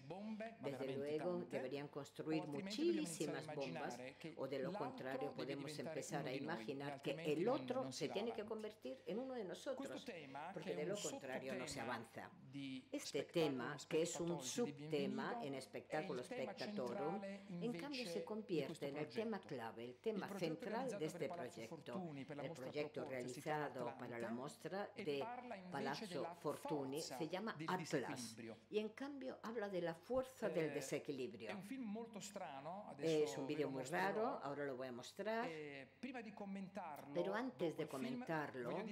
Desde luego deberían construir muchísimas bombas, o de lo contrario podemos empezar a imaginar que el otro se tiene que convertir en uno de nosotros, porque de lo contrario no se avanza. Este tema, que es un subtema en Espectáculo Spectatorum, en cambio se convierte en el tema clave, el tema central de este proyecto. El proyecto realizado para la muestra de Palazzo Fortuny se llama Atlas, y en cambio habla de la fuerza del desequilibrio. Es un vídeo muy raro, ahora lo voy a mostrar, pero antes de comentarlo,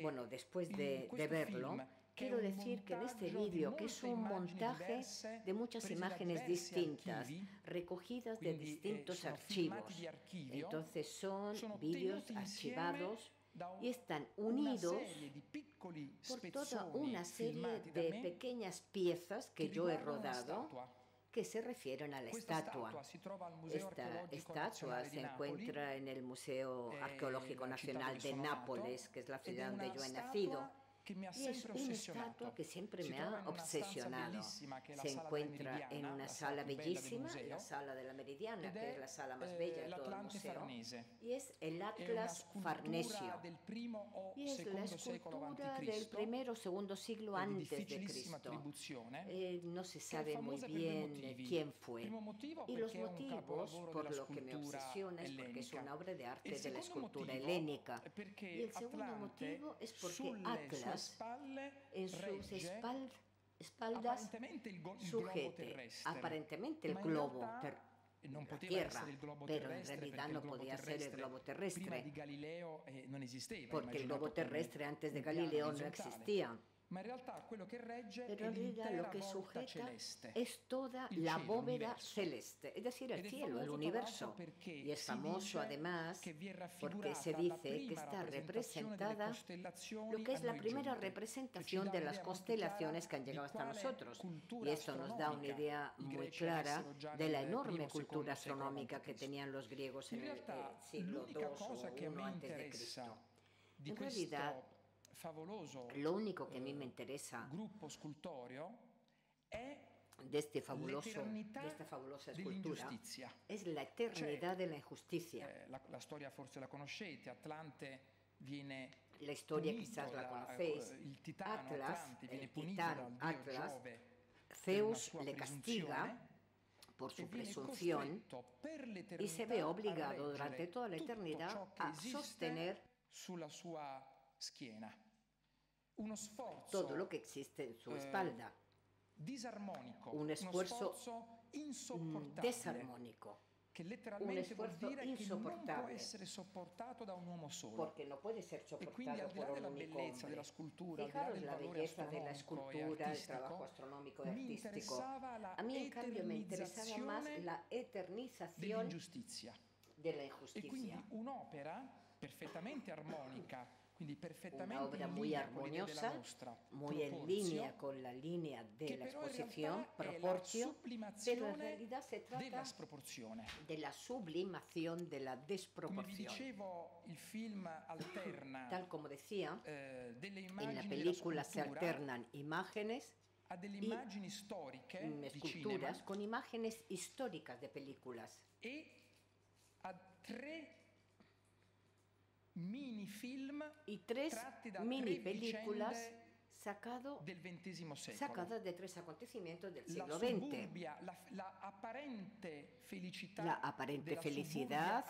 bueno, después de verlo, quiero decir que en este vídeo, que es un montaje de muchas imágenes distintas, recogidas de distintos archivos, entonces son vídeos archivados y están unidos por toda una serie de pequeñas piezas que yo he rodado, que se refieren a la estatua. Esta estatua se encuentra en el Museo Arqueológico Nacional de Nápoles, que es la ciudad donde yo he nacido. Y es una estatua que siempre me ha obsesionado. Se encuentra en una sala bellísima, la sala de la Meridiana, que es la sala más bella de todo el museo, y es el Atlas Farnesio, y es la escultura del primero o segundo siglo antes de Cristo. No se sabe muy bien quién fue, y los motivos por lo que me obsesiona es porque es una obra de arte de la escultura helénica, y el segundo motivo es porque Atlas en sus espaldas sujete aparentemente el globo la Tierra, pero en realidad no podía ser el globo terrestre, porque el globo terrestre antes de Galileo no existía. Pero en realidad lo que sujeta es toda la bóveda celeste, es decir, el cielo, el universo. Y es famoso además porque se dice que está representada, lo que es la primera representación de las constelaciones que han llegado hasta nosotros. Y eso nos da una idea muy clara de la enorme cultura astronómica que tenían los griegos en el siglo II o I antes de Cristo. En realidad, lo único que a mí me interesa de esta fabulosa escultura es la eternidad de la injusticia. La storia forse la conoscete, Atlante viene la historia quizás la conocéis. Atlas, el titán Atlas, Zeus le castiga por su presunción y se ve obligado durante toda la eternidad a sostener todo lo que existe en su espalda. Un esfuerzo desarmónico, un esfuerzo insoportable, porque no puede ser soportado por un único hombre. Fijaros la belleza de la escultura, el trabajo astronómico y artístico. A mí, en cambio, me interesaba más la eternización de la injusticia. Una obra muy armoniosa, muy en línea con la línea de la exposición, proporcio, pero en realidad se trata de la sublimación de la desproporción. Tal como decía, en la película se alternan imágenes y esculturas con imágenes históricas de películas. Y tres mini películas sacadas de tres acontecimientos del siglo XX. la aparente felicidad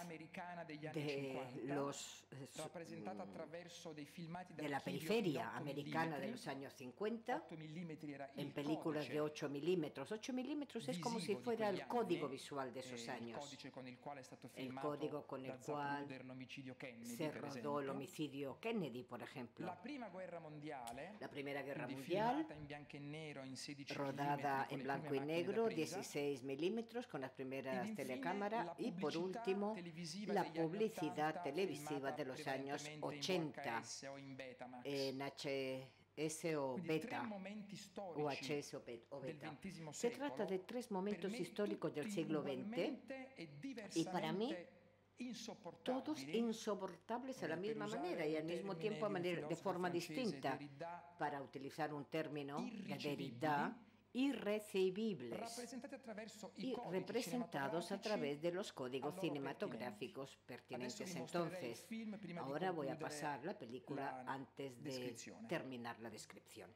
de la periferia americana de los años 50 en películas de 8 milímetros. 8 milímetros es como si fuera el código visual de esos años, el código con el cual se rodó el homicidio Kennedy, por ejemplo. La Primera Guerra Mundial, rodada en blanco y negro, 16 milímetros con las primeras telecámaras, y por último la publicidad televisiva de los años 80 en HS o beta o HS o beta. Se trata de 3 momentos históricos del siglo XX y para mí todos insoportables a la misma manera y al mismo tiempo de forma distinta, para utilizar un término de Derrida, irrecibibles y representados a través de los códigos cinematográficos pertinentes. Entonces, ahora voy a pasar la película antes de terminar la descripción.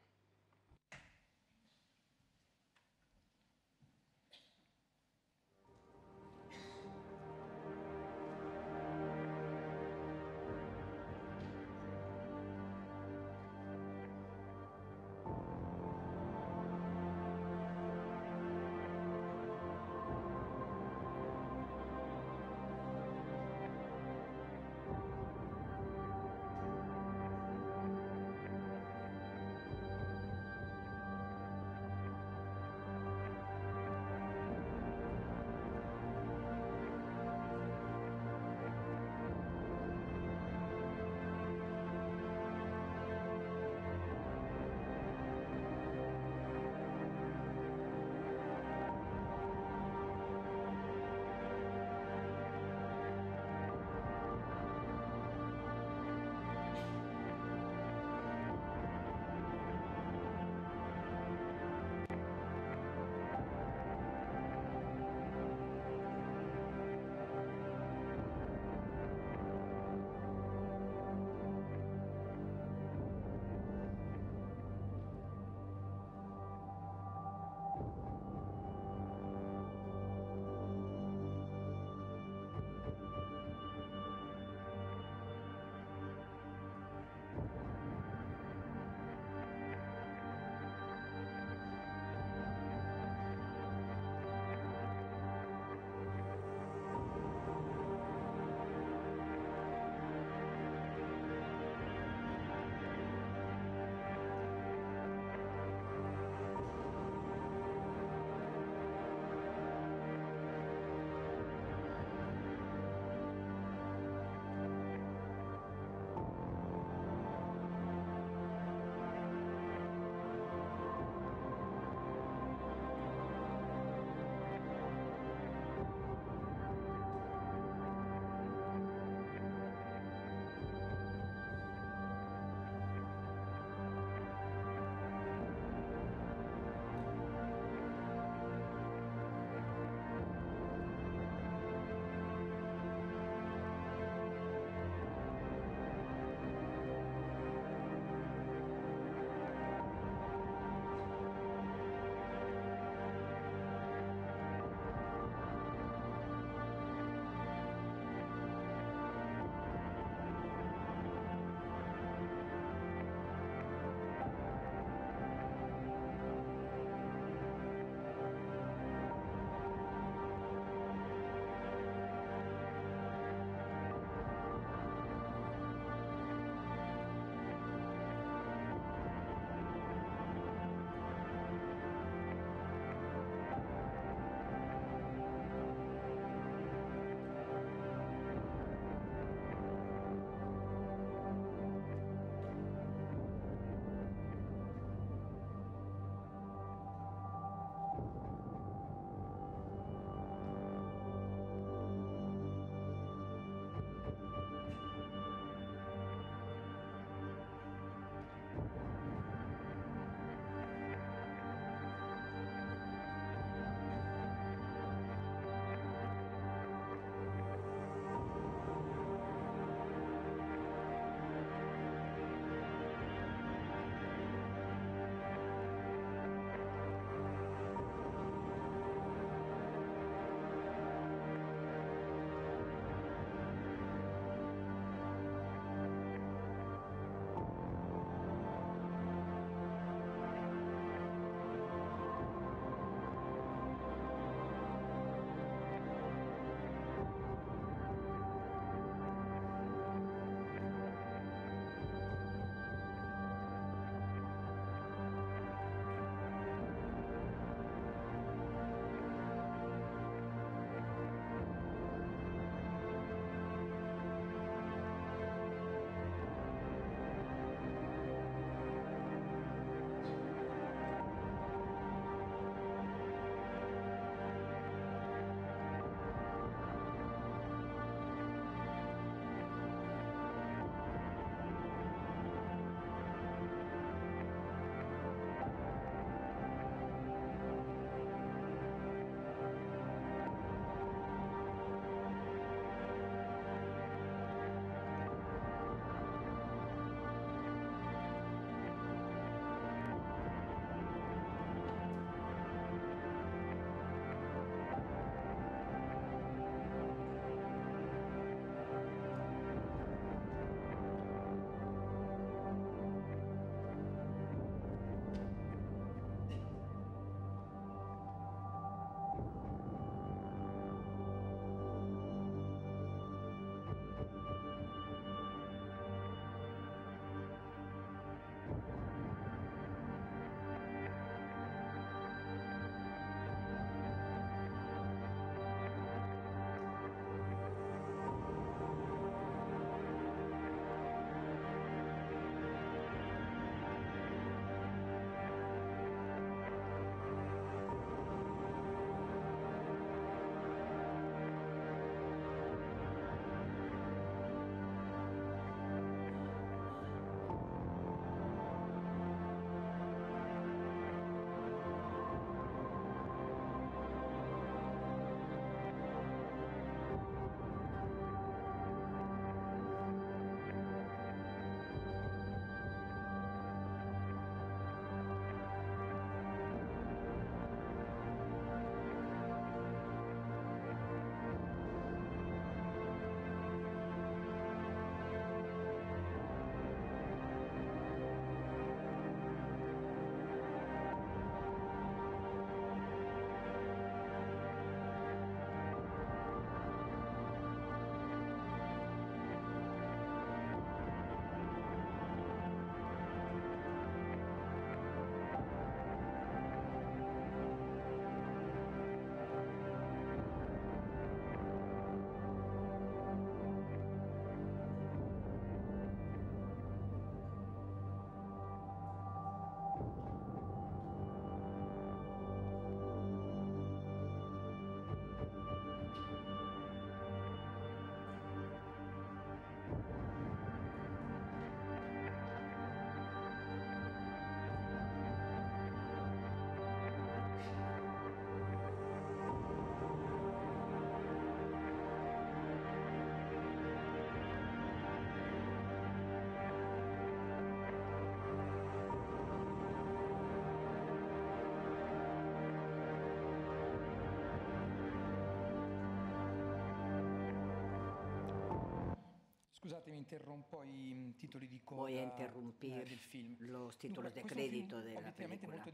Voy a interrumpir los títulos de crédito de la película.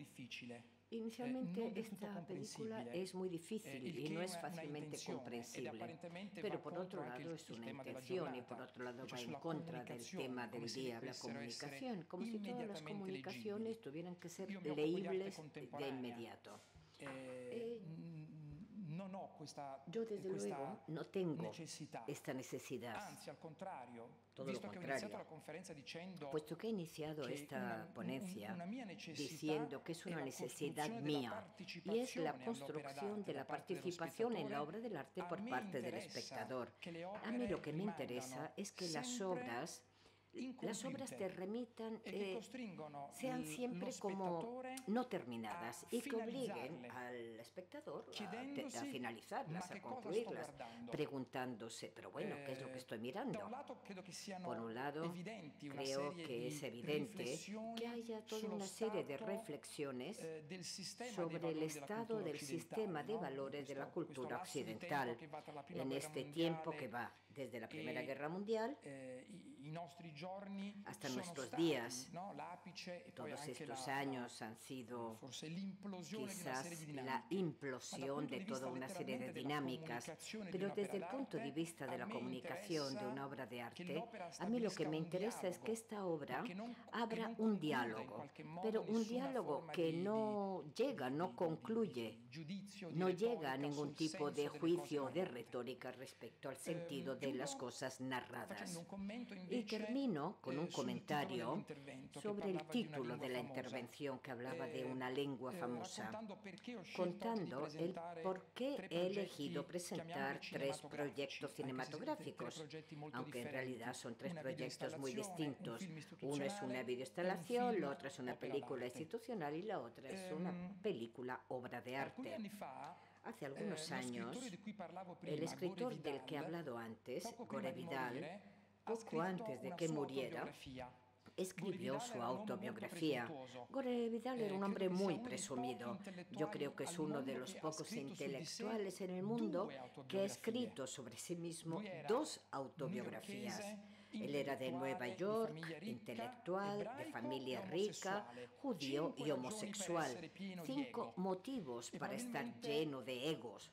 Inicialmente esta película es muy difícil y no es fácilmente comprensible, pero por otro lado es una intención y por otro lado va en contra del tema del día, la comunicación, como si todas las comunicaciones tuvieran que ser leíbles de inmediato. Yo desde luego no tengo esta necesidad, todo lo contrario, puesto que he iniciado esta ponencia diciendo que es una necesidad mía y es la construcción de la participación en la obra del arte por parte del espectador. A mí lo que me interesa es que las obras te remitan, sean siempre como no terminadas y que obliguen al espectador a finalizarlas, a concluirlas, preguntándose, pero bueno, ¿qué es lo que estoy mirando? Por un lado, creo que es evidente que haya toda una serie de reflexiones sobre el estado del sistema de valores de la cultura occidental en este tiempo que va desde la Primera Guerra Mundial hasta nuestros días. Todos estos años han sido quizás la implosión de toda una serie de dinámicas, pero desde el punto de vista de la comunicación de una obra de arte, a mí lo que me interesa es que esta obra abra un diálogo, pero un diálogo que no llega, no concluye, no llega a ningún tipo de juicio o de retórica respecto al sentido de las cosas narradas. Y termino con un comentario sobre el título de la intervención que hablaba de una lengua famosa, contando el por qué he elegido presentar 3 proyectos cinematográficos, aunque en realidad son 3 proyectos muy distintos. Uno es una videoinstalación, la otra es una película institucional y la otra es una película obra de arte. Hace algunos años, el escritor del que he hablado antes, Gore Vidal, poco antes de que muriera, escribió su autobiografía. Gore Vidal era un hombre muy presumido. Yo creo que es uno de los pocos intelectuales en el mundo que ha escrito sobre sí mismo 2 autobiografías. Él era de Nueva York, intelectual, de familia rica, judío y homosexual. 5 motivos para estar lleno de egos.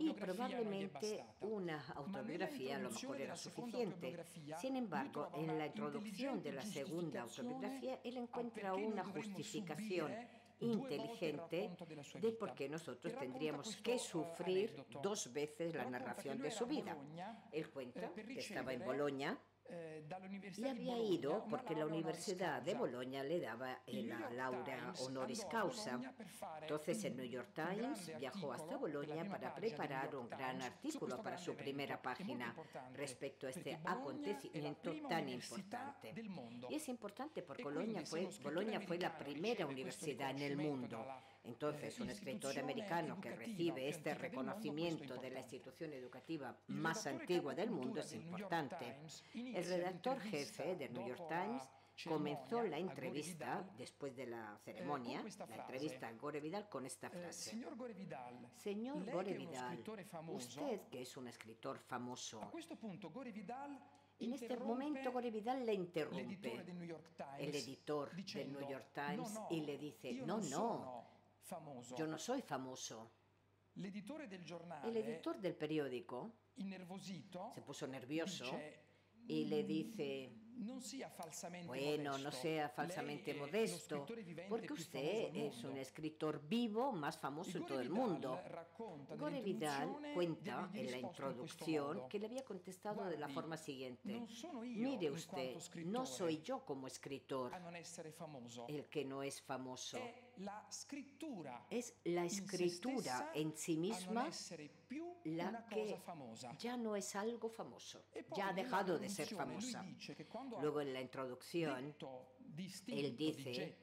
Y probablemente una autobiografía a lo mejor era suficiente. Sin embargo, en la introducción de la segunda autobiografía, él encuentra una justificación inteligente de por qué nosotros tendríamos que sufrir 2 veces la narración de su vida. Él cuenta que estaba en Bolonia y había ido porque la Universidad de Bolonia le daba la laurea honoris causa. Entonces el New York Times viajó hasta Bolonia para preparar un gran artículo para su primera página respecto a este acontecimiento tan importante. Y es importante porque Bolonia fue la primera universidad en el mundo. Entonces, un escritor americano que recibe este reconocimiento de la institución educativa más antigua del mundo es importante. El redactor jefe del New York Times comenzó la entrevista, después de la ceremonia, la entrevista a Gore Vidal con esta frase. Señor Gore Vidal, usted que es un escritor famoso, en este momento Gore Vidal le interrumpe el editor del New York Times y le dice, no, yo no soy famoso. El editor del periódico se puso nervioso y le dice, bueno, no sea falsamente modesto, porque usted es un escritor vivo más famoso en todo el mundo. Gore Vidal cuenta en la introducción que le había contestado de la forma siguiente. Mire usted, no soy yo como escritor el que no es famoso. Es la escritura en sí misma la que ya no es algo famoso, ya ha dejado de ser famosa. Luego en la introducción Él dice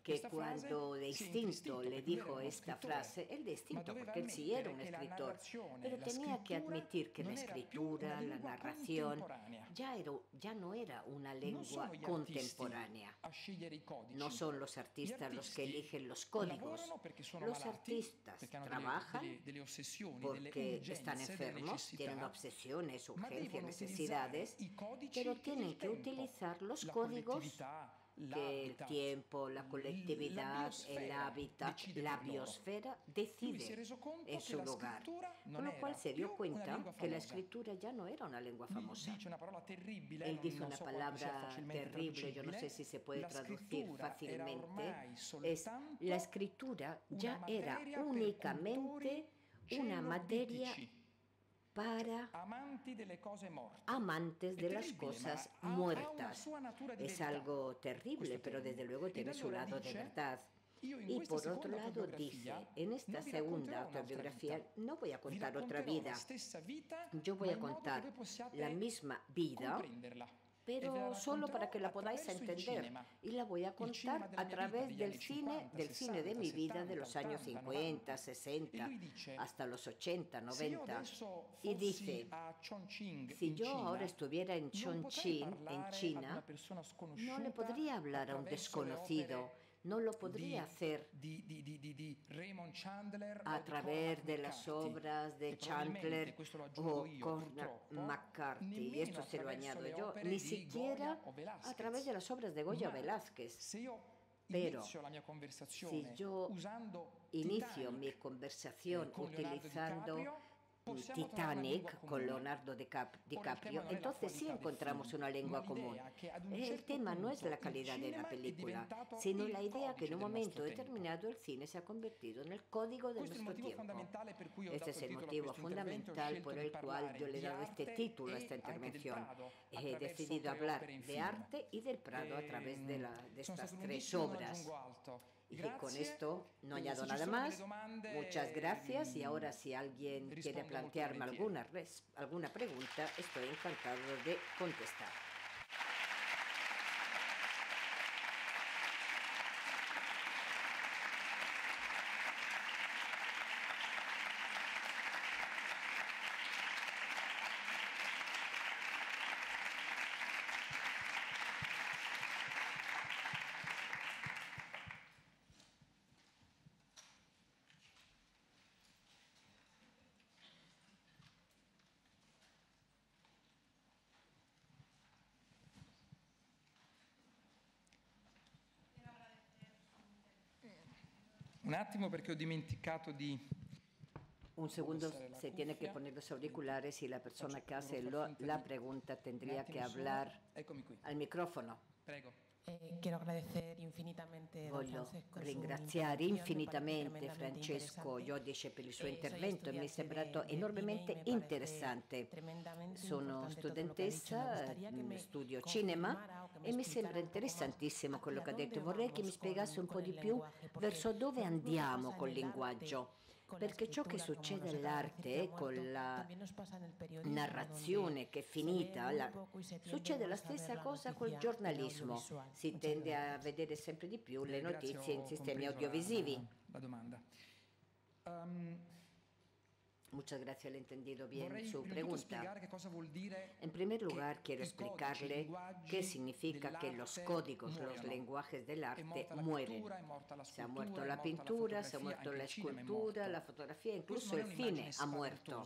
que cuando de instinto le dijo esta frase, él de instinto, porque él sí era un escritor, pero tenía que admitir que la escritura, la narración, ya no era una lengua contemporánea. No son los artistas los que eligen los códigos. Los artistas trabajan porque están enfermos, tienen obsesiones, urgencias, necesidades, pero tienen que utilizar los códigos que el tiempo, la colectividad, el hábitat, la biosfera deciden en su lugar. Con lo cual se dio cuenta que la escritura ya no era una lengua famosa. Él dice una palabra terrible, yo no sé si se puede traducir fácilmente. La escritura ya era únicamente una materia para amantes de las cosas muertas. Es algo terrible, pero desde luego tiene su lado de verdad. Y por otro lado dice, en esta segunda autobiografía no voy a contar otra vida, yo voy a contar la misma vida, pero solo para que la podáis entender. Y la voy a contar a través del cine de mi vida de los años 50, 60, hasta los 80, 90. Y dice, si yo ahora estuviera en Chongqing, en China, no le podría hablar a un desconocido. No lo podría hacer a través de las obras de Chandler o Cormac McCarthy, y esto se lo añado yo, ni siquiera a través de las obras de Goya Velázquez. Pero si yo inicio mi conversación utilizando Titanic con Leonardo DiCaprio, entonces sí encontramos una lengua común. El tema no es la calidad de la película, sino la idea que en un momento determinado el cine se ha convertido en el código de nuestro tiempo. Este es el motivo fundamental por el cual yo le he dado este título a esta intervención. He decidido hablar de arte y del Prado a través de estas tres obras. Y con esto no añado nada más. Muchas gracias. Y ahora si alguien quiere plantearme alguna pregunta, estoy encantado de contestar. Un attimo perché ho dimenticato di... Un segundo, se tiene que poner los auriculares y la persona que hace la pregunta tendría que hablar al micrófono. Prego. Voglio ringraziare infinitamente Francesco Giudice per il suo intervento, mi è sembrato enormemente interessante. Sono studentessa, studio cinema e mi sembra interessantissimo quello che ha detto. Vorrei che mi spiegasse un po' di più verso dove andiamo col linguaggio. Perché ciò che succede all'arte con la narrazione che è finita, succede la stessa cosa col giornalismo. Si tende a vedere sempre di più le notizie in sistemi audiovisivi. La domanda. Muchas gracias, le he entendido bien su pregunta. En primer lugar, quiero explicarle qué significa que los códigos, los lenguajes del arte mueren. Se ha muerto la pintura, se ha muerto la escultura, la fotografía, incluso el cine ha muerto.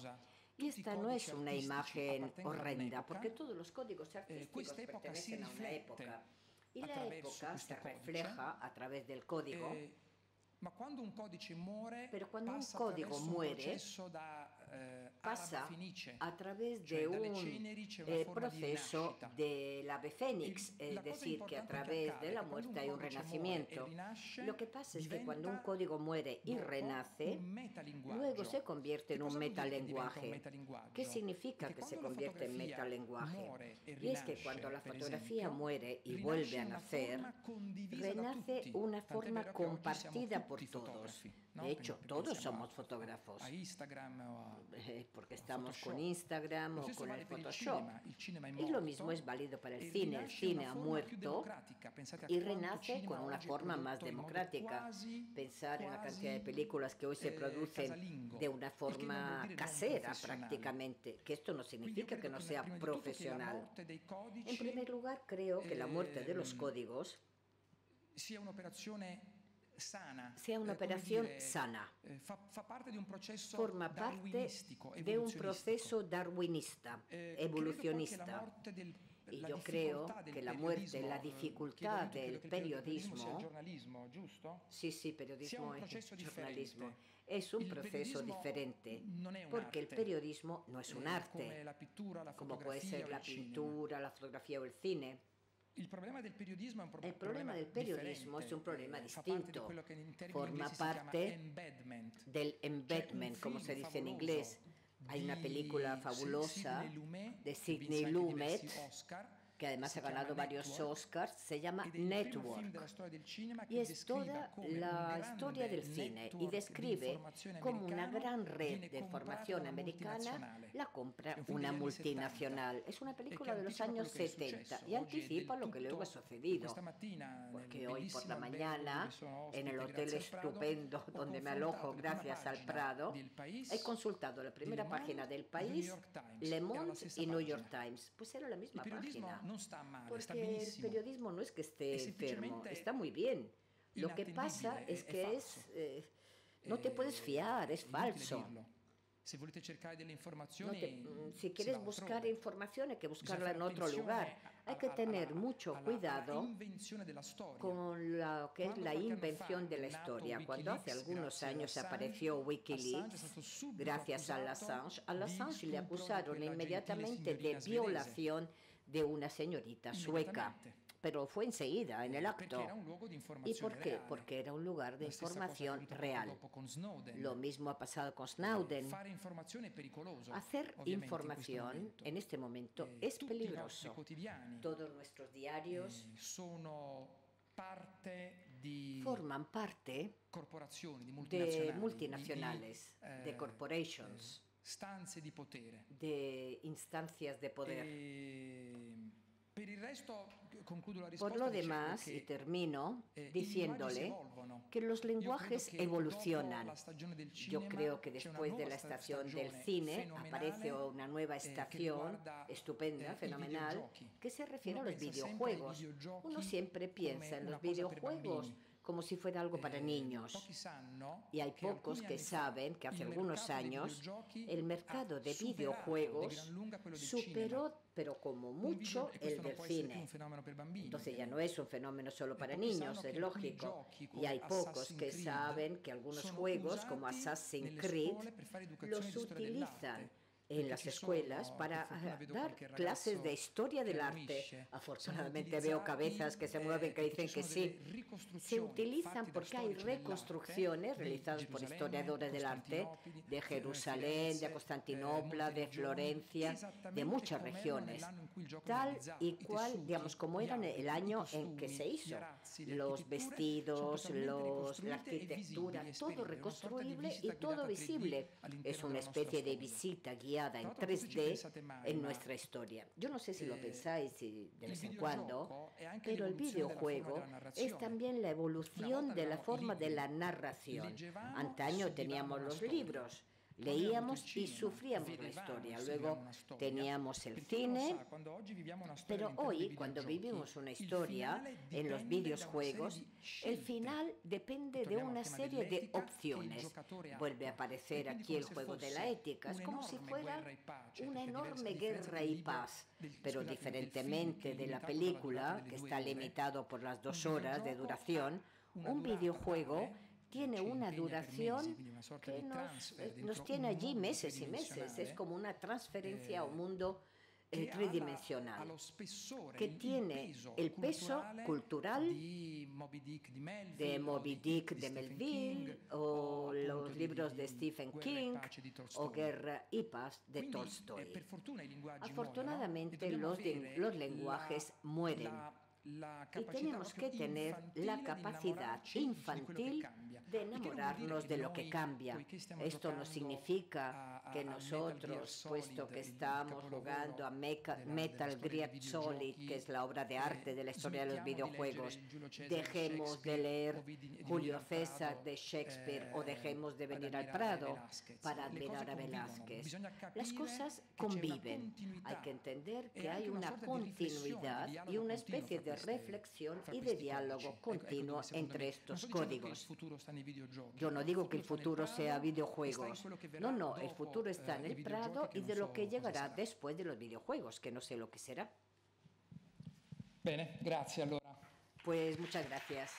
Y esta no es una imagen horrenda, porque todos los códigos artísticos pertenecen a una época. Y la época se refleja a través del código. Pero cuando un código muere, pasa a través de un proceso del ave fénix, es decir, que a través de la muerte hay un renacimiento. Lo que pasa es que cuando un código muere y renace, luego se convierte en un metalenguaje. ¿Qué significa que se convierte en metalenguaje? Y es que cuando la fotografía muere y vuelve a nacer, renace una forma compartida por todos. De hecho, todos somos fotógrafos. porque estamos con Instagram o con el Photoshop. Y lo mismo es válido para el cine. El cine ha muerto y renace con una forma más democrática. Pensar en la cantidad de películas que hoy se producen de una forma casera prácticamente, que esto no significa que no sea profesional. En primer lugar, creo que la muerte de los códigos sea una operación sana. Forma parte de un proceso darwinista, evolucionista. Y yo creo que la muerte, la dificultad del periodismo, periodismo y jornalismo, es un proceso diferente, porque el periodismo no es un arte, como puede ser la pintura, la fotografía o el cine. El problema del periodismo es un problema distinto. Forma parte del embedment, como se dice en inglés. Hay una película fabulosa de Sidney Lumet, que además ha ganado varios Oscars, se llama Network. Y es toda la historia del cine y describe cómo una gran red de formación americana la compra una multinacional. Es una película de los años 70 y anticipa lo que luego ha sucedido. Porque hoy por la mañana, en el hotel estupendo donde me alojo gracias al Prado, he consultado la primera página del País, Le Monde y New York Times. Pues era la misma página. Porque el periodismo no es que esté enfermo, está muy bien. Lo que pasa es que no te puedes fiar, es falso. Si quieres buscar información, hay que buscarla en otro lugar. Hay que tener mucho cuidado con lo que es la invención de la historia. Cuando hace algunos años apareció Wikileaks, gracias a Assange le acusaron inmediatamente de violación de una señorita sueca, pero fue enseguida, en el acto. ¿Y por qué? Porque era un lugar de información real. Lo mismo ha pasado con Snowden. Hacer información en este momento es peligroso. Todos nuestros diarios forman parte de multinacionales, de corporations, de instancias de poder. Por lo demás, y termino diciéndole que los lenguajes evolucionan. Yo creo que después de la estación del cine aparece una nueva estación estupenda, fenomenal, que se refiere a los videojuegos. Uno siempre piensa en los videojuegos como si fuera algo para niños. Y hay pocos que saben que hace algunos años el mercado de videojuegos superó, pero como mucho, el del cine. Entonces ya no es un fenómeno solo para niños, es lógico. Y hay pocos que saben que algunos juegos, como Assassin's Creed, los utilizan en las escuelas para dar clases de historia del arte. Afortunadamente veo cabezas que se mueven que dicen que sí. Se utilizan porque hay reconstrucciones realizadas por historiadores del arte de Jerusalén, de Constantinopla, de Florencia, de muchas regiones, tal y cual, digamos, como era el año en que se hizo. Los vestidos, la arquitectura, todo reconstruible y todo visible. Es una especie de visita guiada en 3D en nuestra historia. Yo no sé si lo pensáis de vez en cuando, pero el videojuego es también la evolución de la forma de la narración. Antaño teníamos los libros, leíamos y sufríamos la historia. Luego teníamos el cine, pero hoy, cuando vivimos una historia en los videojuegos, el final depende de una serie de opciones. Vuelve a aparecer aquí el juego de la ética. Es como si fuera una enorme guerra y paz, pero diferentemente de la película, que está limitado por las 2 horas de duración, un videojuego tiene una duración que nos tiene allí meses y meses. Es como una transferencia a un mundo tridimensional, que tiene el peso cultural de Moby Dick de Melville, o los libros de Stephen King, o Guerra y Paz de Tolstoy. Afortunadamente, los lenguajes mueren. Y tenemos que tener la capacidad infantil de enamorarnos de lo que cambia. Esto no significa que nosotros, puesto que estamos jugando a Metal Gear Solid, que es la obra de arte de la historia de los videojuegos, dejemos de leer Julio César de Shakespeare o dejemos de venir al Prado para admirar a Velázquez. Las cosas conviven. Hay que entender que hay una continuidad y una especie de reflexión y de diálogo continuo entre estos códigos. Yo no digo que el futuro sea videojuegos. No, el futuro está en el Prado y de lo que llegará después de los videojuegos, que no sé lo que será. Bene, grazie allora. Pues muchas gracias.